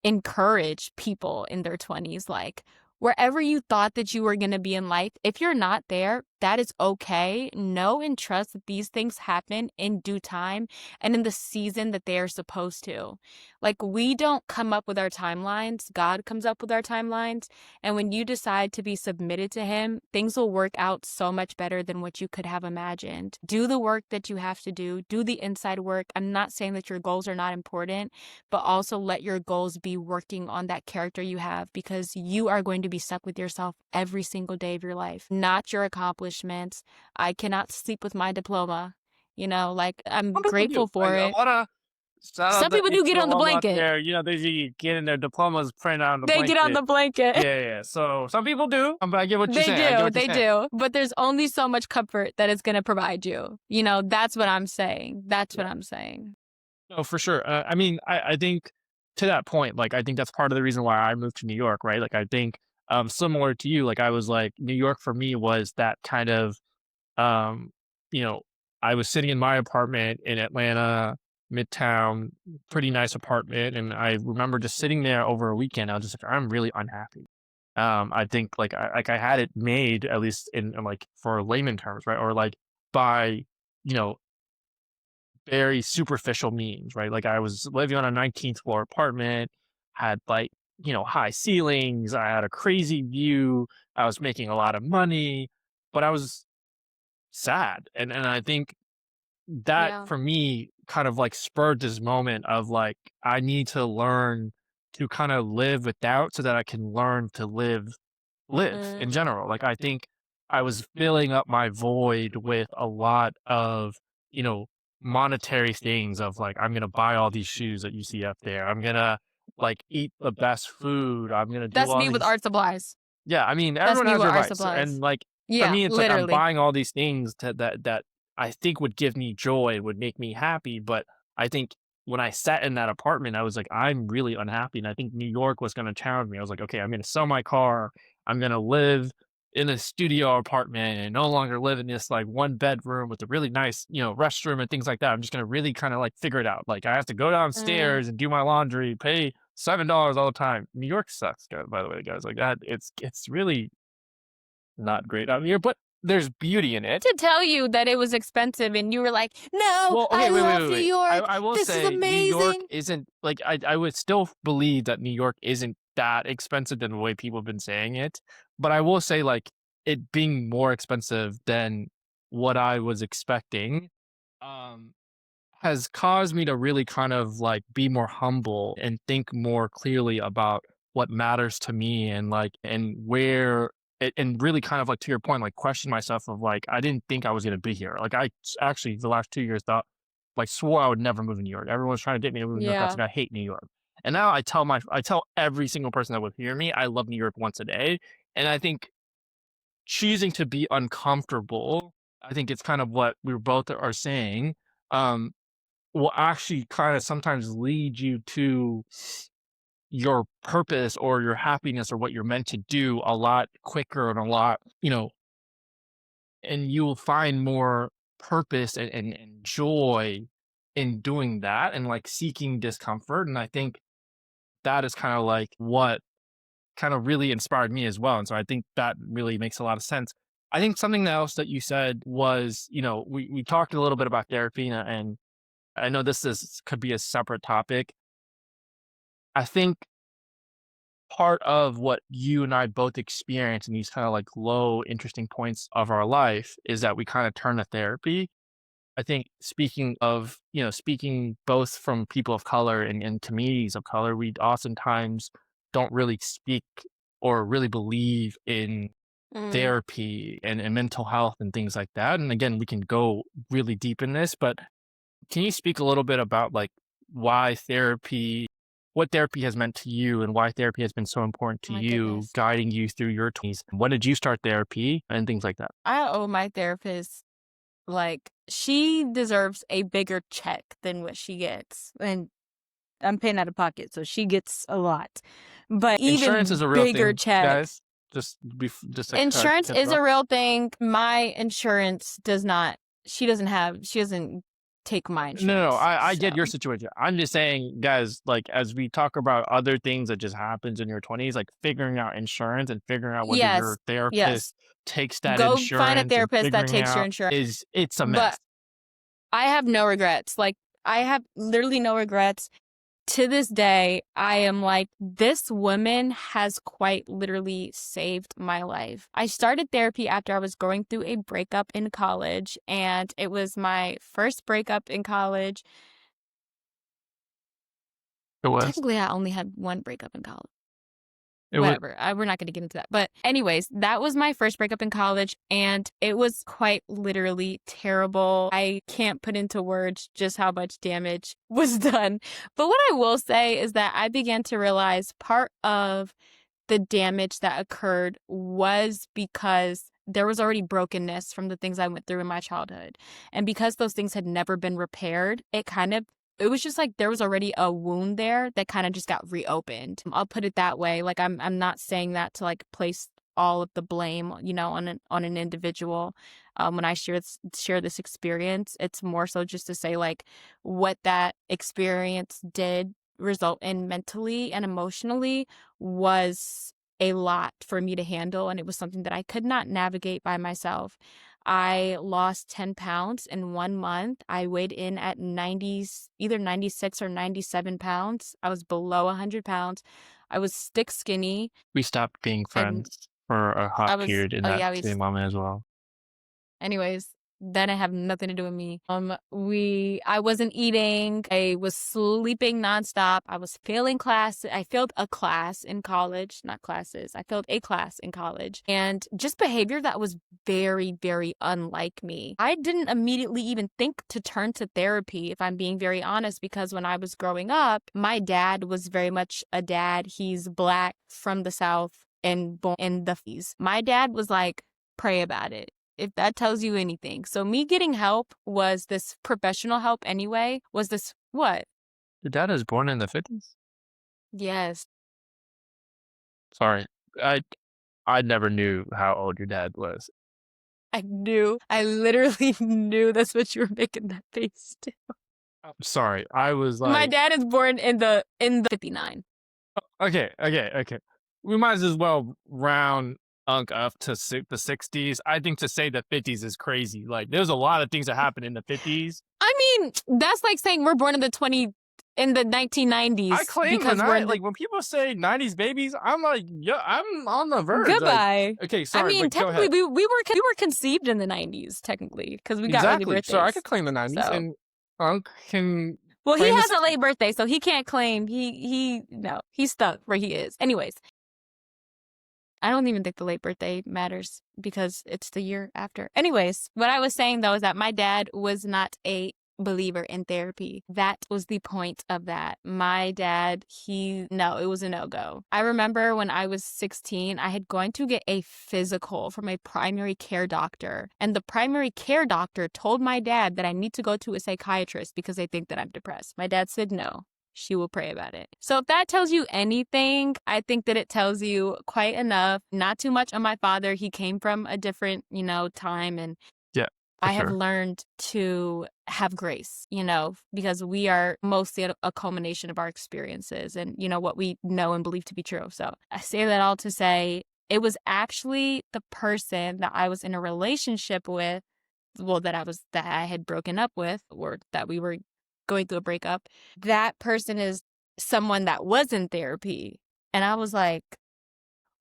encourage people in their 20s, like wherever you thought that you were going to be in life, if you're not there, that is okay. Know and trust that these things happen in due time and in the season that they are supposed to. Like, we don't come up with our timelines, God comes up with our timelines. And when you decide to be submitted to Him, things will work out so much better than what you could have imagined. Do the work that you have to do the inside work. I'm not saying that your goals are not important, but also let your goals be working on that character you have, because you are going to be stuck with yourself every single day of your life, not your accomplishments. I cannot sleep with my diploma. Like, I'm Some people grateful do. for A it. lot of shout out Some the people do get HU on the alum out blanket. there. They getting their diplomas printed out on the They get on blanket. the blanket. Yeah, yeah. So some people do, but I get what you're They saying. I get do. what you're They saying. do. But there's only so much comfort that it's going to provide you. That's what I'm saying. That's what Yeah. I'm saying. No, for sure. I mean, I think to that point, like, I think that's part of the reason why I moved to New York, right? Like, I think, similar to you, like, I was like, New York for me was that kind of, um, you know, I was sitting in my apartment in Atlanta, Midtown, pretty nice apartment, and I remember just sitting there over a weekend. I was just like, I'm really unhappy. I think I had it made, at least in like for layman terms, right? Or like by you know very superficial means, right? Like, I was living on a 19th floor apartment, had like, high ceilings, I had a crazy view, I was making a lot of money, but I was sad. And I think that Yeah. for me kind of like spurred this moment of like, I need to learn to kind of live without so that I can learn to live in Mm. general. Like, I think I was filling up my void with a lot of, you know, monetary things of like, I'm gonna buy all these shoes that you see up there. I'm gonna like eat the best food. I'm gonna do That's all me with these. art supplies. Yeah, I mean, That's everyone me has with their art vice. And supplies. like for Yeah, me, it's like I'm literally. buying all these things that I think would give me joy, would make me happy. But I think when I sat in that apartment, I was like, I'm really unhappy. And I think New York was gonna challenge me. I was like, okay, I'm gonna sell my car. I'm gonna live in a studio apartment and no longer live in this like one bedroom with a really nice, restroom and things like that. I'm just gonna really kind of like figure it out. Like, I have to go Mm. downstairs and do my laundry, pay $7 all the time. New York sucks, guys, by the way, guys. Like that, it's really not great out here, but there's beauty in it. To tell you that it was expensive and you were like, no, Well, I okay, wait, wait, love wait, New wait. York. I will This is say New York amazing. isn't like I would still believe that New York isn't that expensive than the way people have been saying it. But I will say like it being more expensive than what I was expecting. Um has caused me to really kind of like be more humble and think more clearly about what matters to me and like and where and really kind of like to your point like question myself of like I didn't think I was going to be here. Like actually the last 2 years thought like swore I would never move to New York. Everyone was trying to get me to move to New York. I was Yeah. like, I hate New York. And now I tell every single person that would hear me I love New York once a day. And I think choosing to be uncomfortable, I think it's kind of what we both are saying. Um, will actually kind of sometimes lead you to your purpose or your happiness or what you're meant to do a lot quicker and a lot, and you will find more purpose and joy in doing that and like seeking discomfort. And I think that is kind of like what kind of really inspired me as well. And so I think that really makes a lot of sense. I think something else that you said was, we talked a little bit about therapy and I know this is could be a separate topic. I think part of what you and I both experience in these kind of like low interesting points of our life is that we kind of turn to therapy. I think speaking both from people of color and communities of color, we oftentimes don't really speak or really believe in Mm. therapy and mental health and things like that. And again, we can go really deep in this, but can you speak a little bit about like why therapy, what therapy has meant to you and why therapy has been so important to My you, goodness. guiding you through your 20s? When did you start therapy and things like that? I owe my therapist, like, she deserves a bigger check than what she gets. And I'm paying out of pocket, so she gets a lot. But Insurance is even a real bigger thing, check. guys. Just to Insurance is a interrupt. real thing. My insurance does not, she doesn't take my No, insurance. I So get your situation. I'm just saying, guys, like as we talk about other things that just happens in your 20s, like figuring out insurance and figuring out whether yes, your therapist yes. takes that Go find a insurance and therapist that figuring takes your out insurance. it's a But mess. I have no regrets. Like, I have literally no regrets. To this day, I am like, this woman has quite literally saved my life. I started therapy after I was going through a breakup in college, and it was my first breakup in college. It was. Technically, I only had one breakup in college. It was. Whatever. We're not going to get into that. But anyways, that was my first breakup in college, and it was quite literally terrible. I can't put into words just how much damage was done. But what I will say is that I began to realize part of the damage that occurred was because there was already brokenness from the things I went through in my childhood. And because those things had never been repaired, it was just like there was already a wound there that kind of just got reopened. I'll put it that way. Like I'm not saying that to like place all of the blame, on an individual. When I share this experience, it's more so just to say like what that experience did result in mentally and emotionally was a lot for me to handle, and it was something that I could not navigate by myself. I lost 10 pounds in 1 month. I weighed in at either 96 or 97 pounds. I was below 100 pounds. I was stick skinny. We stopped being And friends for a hot period in oh that yeah, same moment as well. anyways, that didn't have nothing to do with me. I wasn't eating. I was sleeping nonstop. I was failing class. I failed a class in college, not classes. I failed a class in college, and just behavior that was very, very unlike me. I didn't immediately even think to turn to therapy, if I'm being very honest, because when I was growing up, my dad was very much a dad. He's Black from the South and born in the 50s. My dad was like, pray about it, if that tells you anything. So me getting help was this professional help anyway, was this what? Your dad is born in the 50s? Yes. Sorry. I I never knew how old your dad was. I knew. I literally knew that's what you were making that face to. I'm sorry. I was My like, dad is born in the 59. okay. We might as well round Unc up to the 60s. I think to say the 50s is crazy. Like, there's a lot of things that happened in the 50s. I mean, that's like saying we're born in the 1990s I claim the because we're in the like when people say 90s babies, I'm like, yeah, I'm on the verge. Like, goodbye. okay, I sorry, mean, but go technically ahead. we were conceived in the 90s technically because we got early Exactly. So I birthdays. could claim the 90s, So and Unc can well, he claim the has a 60s. late birthday, so he can't claim no, he's stuck where he is. Anyways, I don't even think the late birthday matters because it's the year after. Anyways, what I was saying though is that my dad was not a believer in therapy. That was the point of that. My dad, no, it was a no-go. I remember when I was 16, I had gone to get a physical from a primary care doctor, and the primary care doctor told my dad that I need to go to a psychiatrist because they think that I'm depressed. My dad said no. She will pray about it. So if that tells you anything, I think that it tells you quite enough. Not too much on my father. He came from a different, time, and Yeah, for I have sure. learned to have grace, because we are mostly a culmination of our experiences and, what we know and believe to be true. So I say that all to say it was actually the person that I was in a relationship with, well, that I had broken up with, or that we were going through a breakup. That person is someone that was in therapy. And I was like,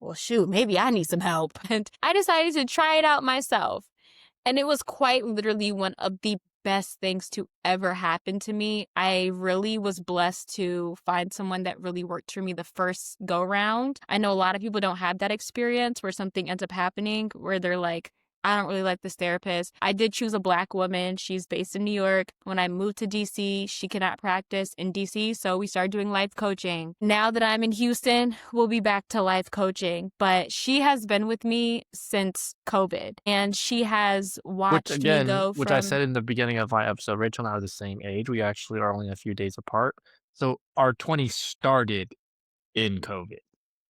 well, shoot, maybe I need some help. And I decided to try it out myself. And it was quite literally one of the best things to ever happen to me. I really was blessed to find someone that really worked for me the first go round. I know a lot of people don't have that experience where something ends up happening where they're like, I don't really like this therapist. I did choose a Black woman. She's based in New York. When I moved to DC, she cannot practice in DC, so we started doing life coaching. Now that I'm in Houston, we'll be back to life coaching. But she has been with me since COVID, and she has Which watched me again, go which I from said in the beginning of my episode, Rachel and I are the same age. We actually are only a few days apart. So our 20s started in COVID,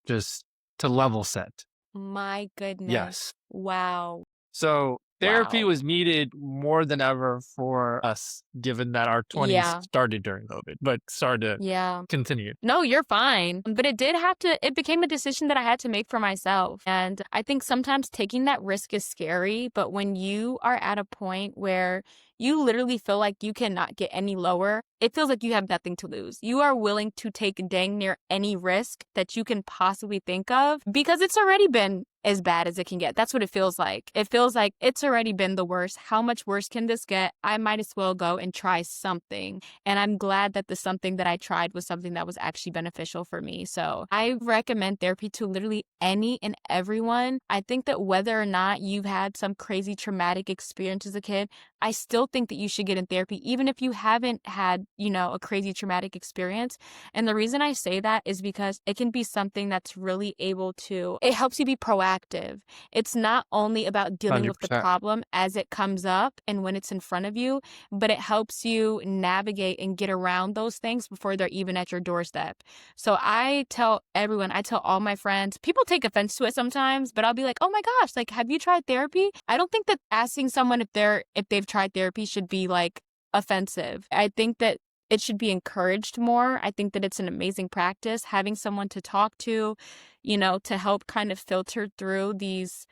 just to level set. my goodness. Yes. Wow. So therapy Wow. was needed more than ever for us, given that our 20s Yeah. started during COVID, but sorry to Yeah. continue. No, you're fine. But it became a decision that I had to make for myself. And I think sometimes taking that risk is scary. But when you are at a point where you literally feel like you cannot get any lower, it feels like you have nothing to lose. You are willing to take dang near any risk that you can possibly think of because it's already been as bad as it can get. That's what it feels like. It feels like it's already been the worst. How much worse can this get? I might as well go and try something. And I'm glad that the something that I tried was something that was actually beneficial for me. So I recommend therapy to literally any and everyone. I think that whether or not you've had some crazy traumatic experience as a kid, I still think that you should get in therapy, even if you haven't had, a crazy traumatic experience. And the reason I say that is because it can be something that's really it helps you be proactive. It's not only about dealing with the 100%. problem as it comes up and when it's in front of you, but it helps you navigate and get around those things before they're even at your doorstep. So I tell everyone, I tell all my friends, people take offense to it sometimes, but I'll be like, "Oh my gosh, like have you tried therapy?" I don't think that asking someone if they've tried therapy should be like offensive. I think that it should be encouraged more. I think that it's an amazing practice having someone to talk to, to help kind of filter through these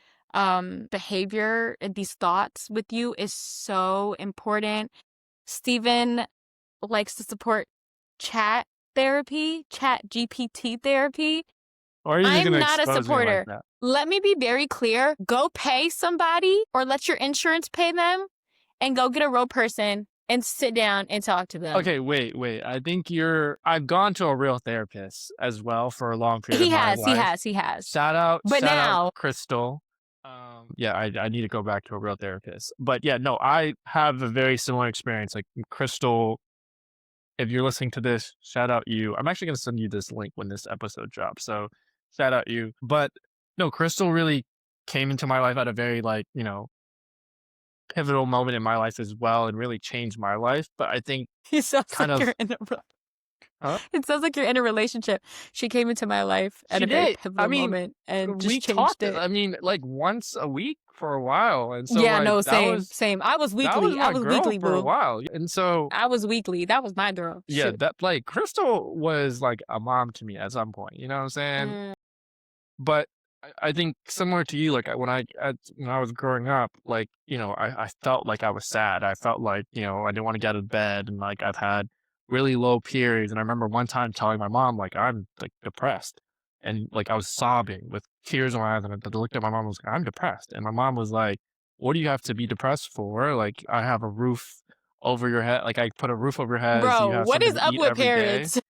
behavior and these thoughts with you is so important. Steven likes to support chat chat GPT therapy. Or are you just I'm gonna not a expose me like supporter. that? Let me be very clear. Go pay somebody or let your insurance pay them and go get a real person and sit down and talk to them. Okay, wait. I think I've gone to a real therapist as well for a long period of He my has, he life. has, he has. But Shout out now, Crystal. Yeah, I need to go back to a real therapist. But yeah, no, I have a very similar experience. Like Crystal, if you're listening to this, shout out you. I'm actually gonna send you this link when this episode drops. So shout out you. But no, Crystal really came into my life at a very pivotal moment in my life as well and really changed my life. But I think it sounds kind like of you're in a huh? it sounds like you're in a relationship. She came into my life at She a very did. I pivotal mean, moment and we just changed talked, it. I mean, like once a week for a while. And so Yeah, like no, same, same. I was that was weekly. I my was girl weekly, for a boo. while. And so I was weekly. That was my girl. yeah, Shoot. that like Crystal was like a mom to me at some point, you know what I'm saying? Mm, But I think similar to you, like when I was growing up, like, I felt like I was sad. I felt like, I didn't want to get out of bed and like I've had really low periods. And I remember one time telling my mom, like, I'm like depressed. And like I was sobbing with tears in my eyes. And I looked at my mom and was like, I'm depressed. And my mom was like, what do you have to be depressed for? Like, I have a roof over your head. Like, I put a roof over your head. So you bro, have what something is to up eat with every day. parents?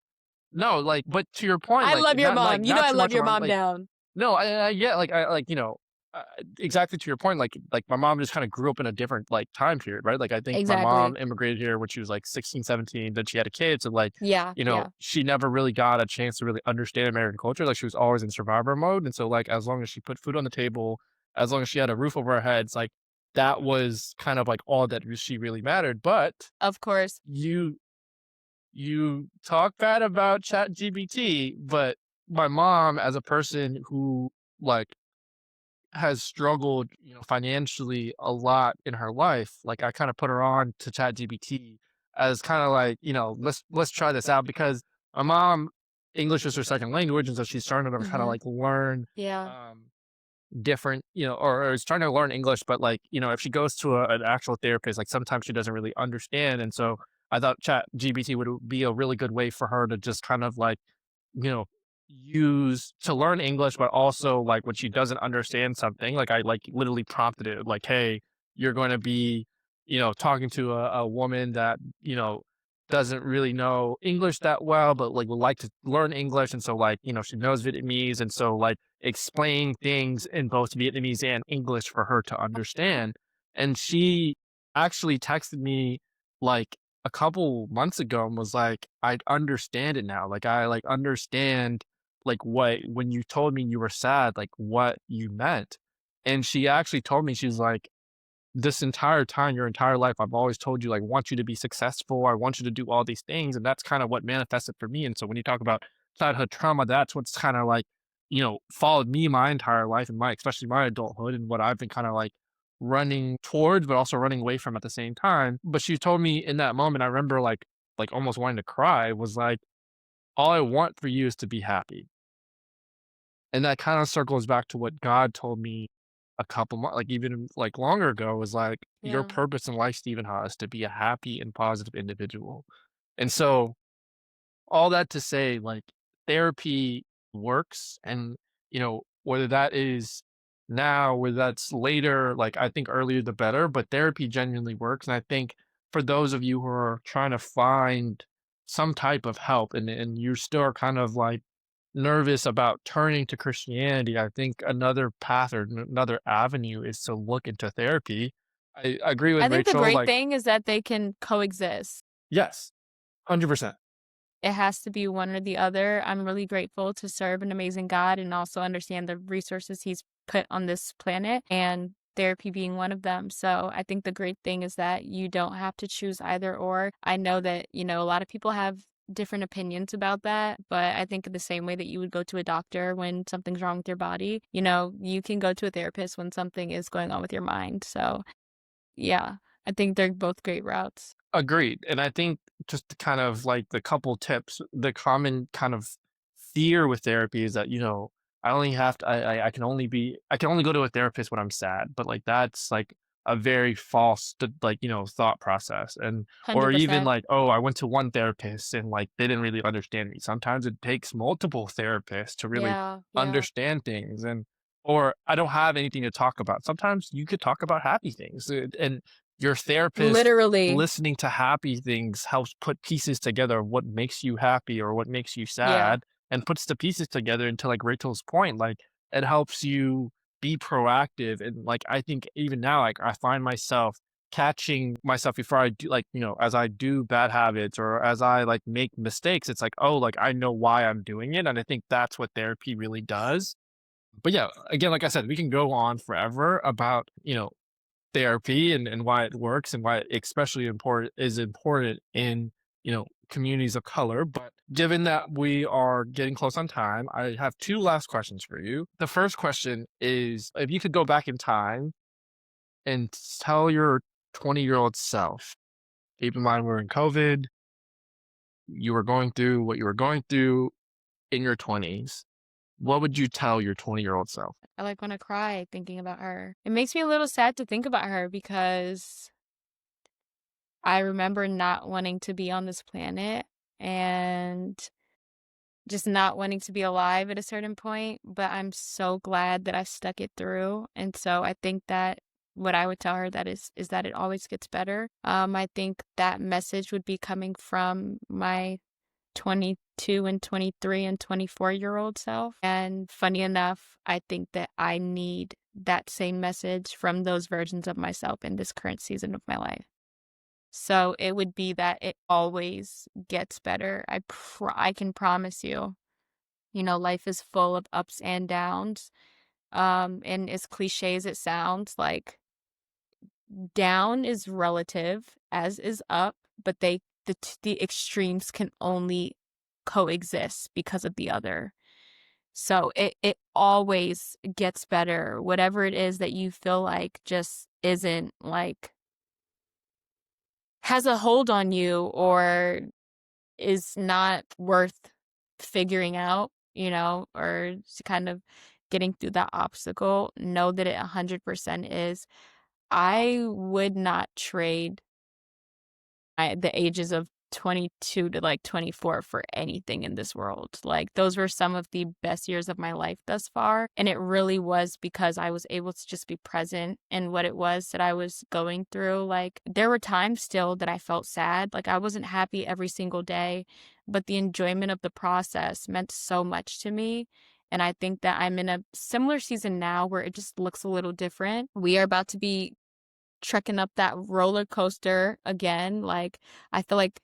No, like, but to your point, I like, love your mom. You know not I too love much of your my, mom like, down. no, I get like uh, exactly to your point. Like my mom just kind of grew up in a different like time period, right? Like I think my mom Exactly. immigrated here when she was like 16, 17. Then she had a kid, so like Yeah, yeah. she never really got a chance to really understand American culture. Like she was always in survivor mode, and so like as long as she put food on the table, as long as she had a roof over her head, it's like that was kind of like all that she really mattered. But Of course. you you talk bad about ChatGPT, but my mom, as a person who like has struggled, financially a lot in her life, like I kind of put her on to ChatGPT as kind of like, let's try this out because my mom English is her second language, and so she's starting to kind of Mhm. like learn Yeah. um different, or is trying to learn English, but like, if she goes to an actual therapist, like sometimes she doesn't really understand. And so I thought Chat GPT would be a really good way for her to just kind of like, you know, use to learn English, but also like when she doesn't understand something, like I like literally prompted it, like, hey, you're going to be, talking to a woman that, doesn't really know English that well, but like would like to learn English. And so like, she knows Vietnamese. And so like explain things in both Vietnamese and English for her to understand. And she actually texted me like a couple months ago and was like, I understand it now. Like I like understand like what when you told me you were sad, like what you meant. And she actually told me, she's like, this entire time, your entire life, I've always told you, like, want you to be successful. I want you to do all these things. And that's kind of what manifested for me. And so when you talk about childhood trauma, that's what's kind of like, followed me my entire life and especially my adulthood and what I've been kind of like running towards, but also running away from at the same time. But she told me in that moment, I remember like almost wanting to cry, was like, all I want for you is to be happy. And that kind of circles back to what God told me a couple months, like even like longer ago, was like, your Yeah. purpose in life, Stephen, is to be a happy and positive individual. And so all that to say, like, therapy works, and, whether that is now, whether that's later, like, I think earlier the better, but therapy genuinely works, and I think for those of you who are trying to find some type of help, and you still are kind of, like, nervous about turning to Christianity, I think another path or another avenue is to look into therapy. I agree with I think the Rachel, great like, thing is that they can coexist. yes, 100%. It has to be one or the other. I'm really grateful to serve an amazing God and also understand the resources He's put on this planet, and therapy being one of them. So I think the great thing is that you don't have to choose either or. I know that, a lot of people have different opinions about that, but I think in the same way that you would go to a doctor when something's wrong with your body, you can go to a therapist when something is going on with your mind. So yeah, I think they're both great routes. Agreed, and I think just to kind of like the couple tips, the common kind of fear with therapy is that, I only have to I can only go to a therapist when I'm sad, but, like, that's, like, a very false like, thought process, and or even 100%. like, "Oh, I went to one therapist and, like, they didn't really understand me." Sometimes it takes multiple therapists to really Yeah, yeah. understand things, and or I don't have anything to talk about. Sometimes you could talk about happy things, and your therapist Literally. listening to happy things helps put pieces together of what makes you happy or what makes you Yeah. sad, and puts the pieces together into, like, Rachel's point, like, it helps you be proactive, and, like, I think even now, like, I find myself catching myself before I do, like, as I do bad habits or as I, like, make mistakes, it's like, "Oh, like, I know why I'm doing it," and I think that's what therapy really does. But yeah, again, like I said, we can go on forever about, therapy and why it works and why it especially important in, communities of color. But given that we are getting close on time, I have two last questions for you. The first question is, if you could go back in time and tell your 20-year-old self, keep in mind we're in COVID, you were going through what you were going through in your 20s, what would you tell your 20-year-old self? I like wanna cry thinking about her. It makes me a little sad to think about her because I remember not wanting to be on this planet and just not wanting to be alive at a certain point, but I'm so glad that I stuck it through. And so I think that what I would tell her that is that it always gets better. I think that message would be coming from my 22 and 23 and 24-year-old self. And funny enough, I think that I need that same message from those versions of myself in this current season of my life. So it would be that it always gets better. I can promise you. Life is full of ups and downs. And as cliche as it sounds, like down is relative, as is up, but the extremes can only coexist because of the other. So it always gets better. Whatever it is that you feel like just isn't like has a hold on you or is not worth figuring out, or kind of getting through that obstacle, know that it 100% is. I would not trade the ages of 22 to like 24 for anything in this world. Like those were some of the best years of my life thus far. And it really was because I was able to just be present in what it was that I was going through. Like there were times still that I felt sad. Like I wasn't happy every single day, but the enjoyment of the process meant so much to me. And I think that I'm in a similar season now where it just looks a little different. We are about to be trekking up that roller coaster again. Like I feel like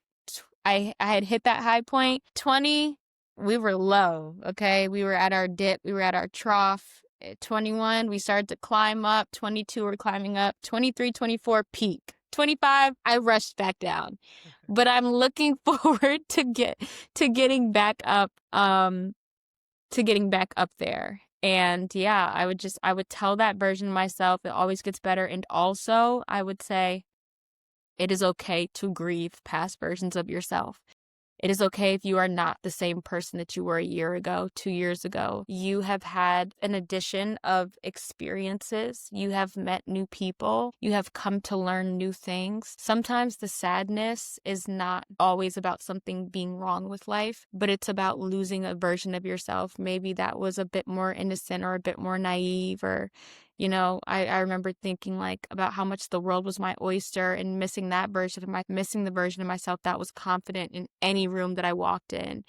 I had hit that high point. 20, we were low, okay? We were at our dip, we were at our trough. At 21, we started to climb up. 22, we're climbing up. 23, 24, peak. 25, I rushed back down. But I'm looking forward to getting back up to getting back up there. And yeah, I would tell that version of myself, it always gets better. And also, I would say it is okay to grieve past versions of yourself. It is okay if you are not the same person that you were a year ago, 2 years ago. You have had an addition of experiences. You have met new people. You have come to learn new things. Sometimes the sadness is not always about something being wrong with life, but it's about losing a version of yourself. Maybe that was a bit more innocent or a bit more naive or I remember thinking like about how much the world was my oyster and missing the version of myself that was confident in any room that I walked in.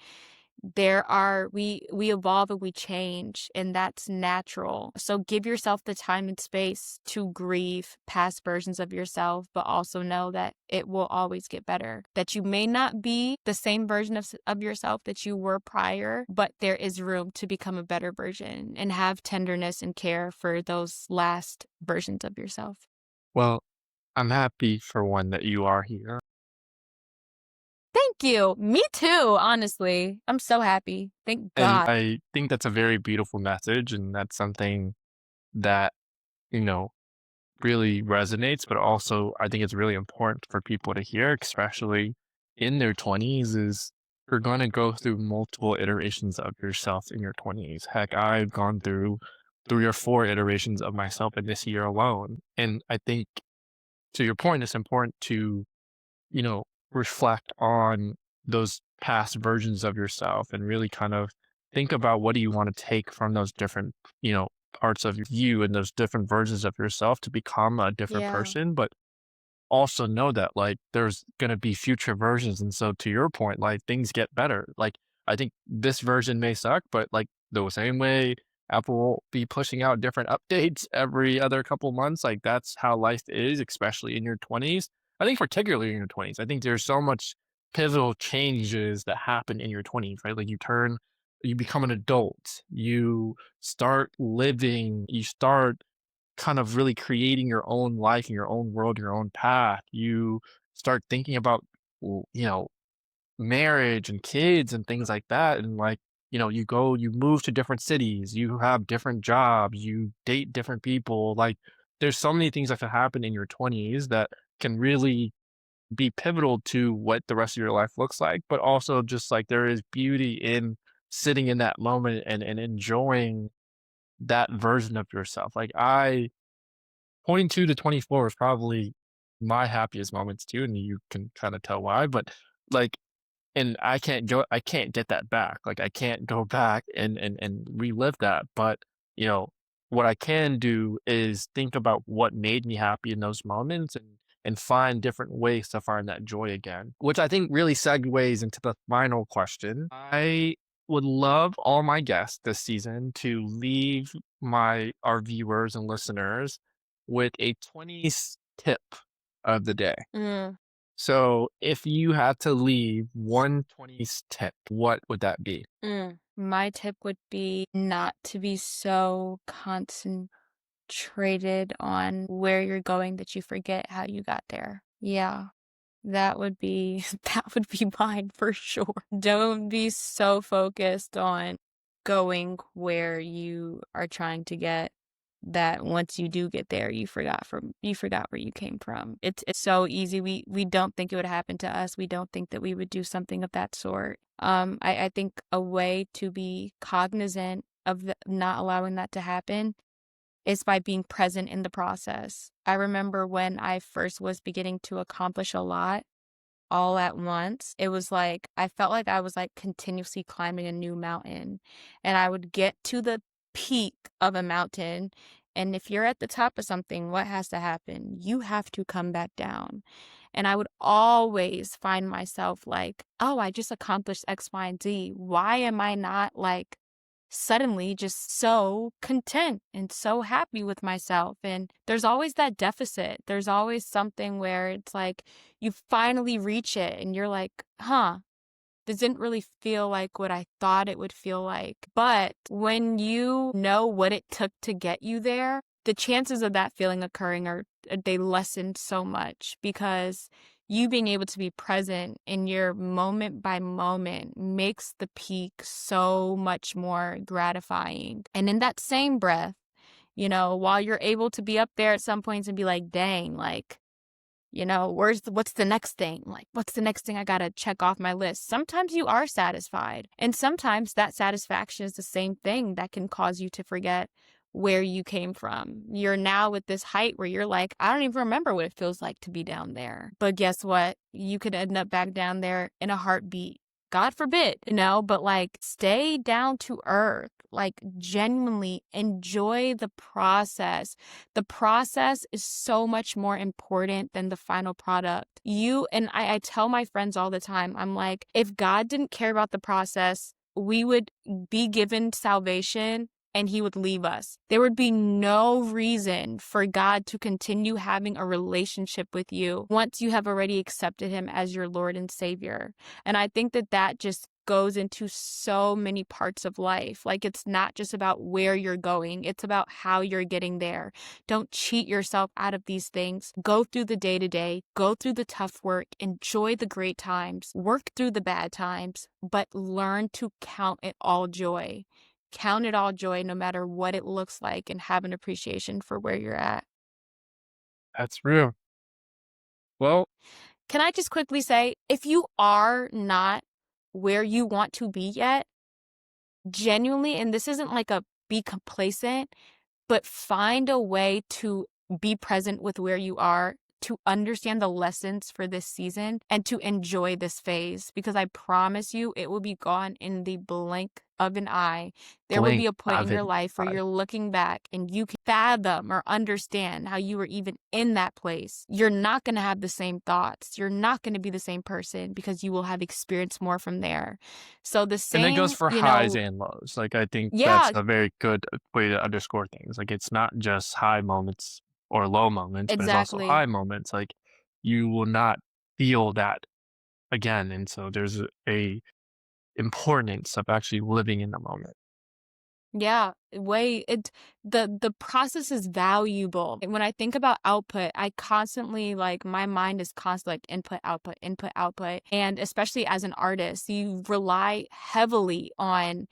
We evolve and we change, and that's natural. So give yourself the time and space to grieve past versions of yourself, but also know that it will always get better. That you may not be the same version of yourself that you were prior, but there is room to become a better version and have tenderness and care for those last versions of yourself. Well, I'm happy for one that you are here. Thank you. Me too, honestly. I'm so happy. Thank And God. I think that's a very beautiful message. And that's something that, you know, really resonates, but also I think it's really important for people to hear, especially in their 20s, is you're going to go through multiple iterations of yourself in your 20s. Heck, I've gone through 3 or 4 iterations of myself in this year alone. And I think to your point, it's important to, you know, reflect on those past versions of yourself and really kind of think about what do you want to take from those different, parts of you and those different versions of yourself to become a different Yeah. person. But also know that like there's going to be future versions. And so to your point, like things get better. Like I think this version may suck, but like the same way Apple will be pushing out different updates every other couple months, like that's how life is, especially in your 20s. I think particularly in your 20s. I think there's so much pivotal changes that happen in your 20s, right? Like you become an adult, you start living, you start kind of really creating your own life and your own world, your own path. You start thinking about, marriage and kids and things like that. And like, you move to different cities, you have different jobs, you date different people. Like, there's so many things that can happen in your 20s that can really be pivotal to what the rest of your life looks like. But also, just like there is beauty in sitting in that moment and enjoying that version of yourself. Like, 22 to 24 is probably my happiest moments too, and you can kinda tell why, but, like and I can't get that back, like, I can't go back and relive that, but, you know, what I can do is think about what made me happy in those moments and find different ways to find that joy again, which I think really segues into the final question. I would love all my guests this season to leave our viewers and listeners with a 20s tip of the day. Mm. So if you had to leave one 20s tip, what would that be? My tip would be not to be so concentrated on where you're going that you forget how you got there. Yeah, that would be that would be mine for sure. Don't be so focused on going where you are trying to get that once you do get there, you forgot where you came from. It's so easy. We don't think it would happen to us. We don't think that we would do something of that sort. I think a way to be cognizant of not allowing that to happen is by being present in the process. I remember when I first was beginning to accomplish a lot all at once. It was like I felt like I was like continuously climbing a new mountain, and I would get to the peak of a mountain, and if you're at the top of something, what has to happen? You have to come back down. And I would always find myself like, oh, I just accomplished X, Y, and Z. Why am I not like suddenly just so content and so happy with myself? And there's always that deficit. There's always something where it's like you finally reach it and you're like, huh, this didn't really feel like what I thought it would feel like. But when you know what it took to get you there, the chances of that feeling occurring they lessen so much because you being able to be present in your moment by moment makes the peak so much more gratifying. And in that same breath, while you're able to be up there at some points and be like, dang, like, what's the next thing? Like, what's the next thing I gotta check off my list? Sometimes you are satisfied. And sometimes that satisfaction is the same thing that can cause you to forget where you came from. You're now at this height where you're like, I don't even remember what it feels like to be down there. But guess what? You could end up back down there in a heartbeat. God forbid, but like stay down to earth. Like genuinely enjoy the process. The process is so much more important than the final product. I tell my friends all the time, I'm like, if God didn't care about the process, we would be given salvation and he would leave us. There would be no reason for God to continue having a relationship with you once you have already accepted him as your Lord and Savior. And I think that just goes into so many parts of life. Like, it's not just about where you're going, it's about how you're getting there. Don't cheat yourself out of these things. Go through the day to day, go through the tough work, enjoy the great times, work through the bad times, but learn to count it all joy. Count it all joy no matter what it looks like, and have an appreciation for where you're at. That's real. Well, Can I just quickly say, if you are not where you want to be yet, genuinely, and this isn't like a be complacent, but find a way to be present with where you are, to understand the lessons for this season, and to enjoy this phase, because I promise you it will be gone in the blink of an eye. There will be blink a point in of your an life where eye. you're looking back and you can fathom or understand how you were even in that place. You're not going to have the same thoughts. You're not going to be the same person because you will have experienced more from there. So the And that goes same, for highs and lows. Like, I think that's yeah, a very good way to underscore things. Like, it's not just high moments or low moments, but it's also exactly. high moments. Like, you will not feel that again. And so there's a importance of actually living in the moment. Yeah, the process is valuable. And when I think about output, I constantly, like, my mind is constantly like input, output, input, output. And especially as an artist, you rely heavily on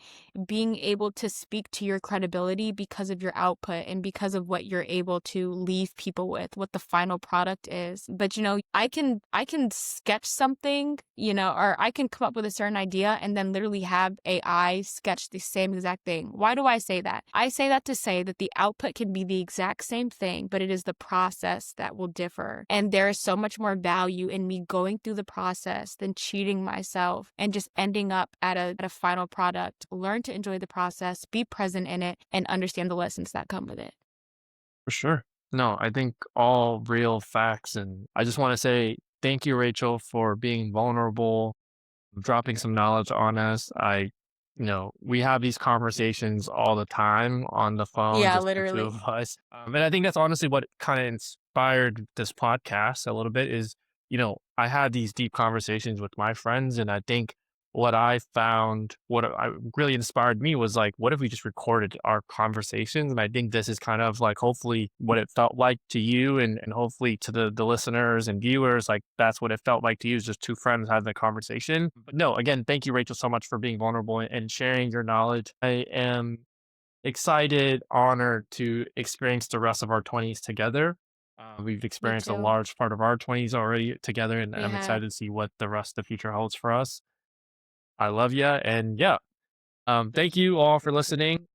being able to speak to your credibility because of your output and because of what you're able to leave people with, what the final product is. But I can sketch something, or I can come up with a certain idea and then literally have AI sketch the same exact thing. Why do I say that? I say that to say that the output can be the exact same thing, but it is the process that will differ. And there is so much more value in me going through the process than cheating myself and just ending up at a final product. Learn to enjoy the process, be present in it, and understand the lessons that come with it. For sure. No, I think all real facts. And I just want to say thank you, Rachel, for being vulnerable, dropping some knowledge on us. We have these conversations all the time on the phone, Yeah, just the two literally. of us. And I think that's honestly what kind of inspired this podcast a little bit is, I had these deep conversations with my friends. And I think what I really inspired me was like, what if we just recorded our conversations? And I think this is kind of like hopefully what it felt like to you and hopefully to the listeners and viewers, like that's what it felt like to you, is just two friends having a conversation. But no, again, thank you, Rachel, so much for being vulnerable and sharing your knowledge. I am excited, honored to experience the rest of our 20s together. We've Me experienced a too. large part of our 20s already together, and We I'm have. excited to see what the rest of the future holds for us. I love you. And yeah, thank you all for listening.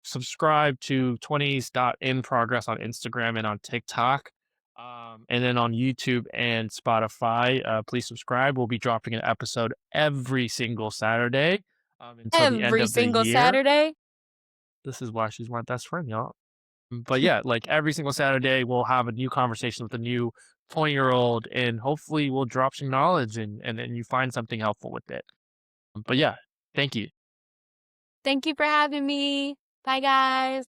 Subscribe to 20s in progress on Instagram and on TikTok. And then on YouTube and Spotify, please subscribe. We'll be dropping an episode every single Saturday until the end Every of the single year. Saturday. This is why she's my best friend, y'all. But yeah, like every single Saturday, we'll have a new conversation with a new 20-year-old, and hopefully we'll drop some knowledge and then you find something helpful with it. But yeah, thank you. Thank you for having me. Bye, guys.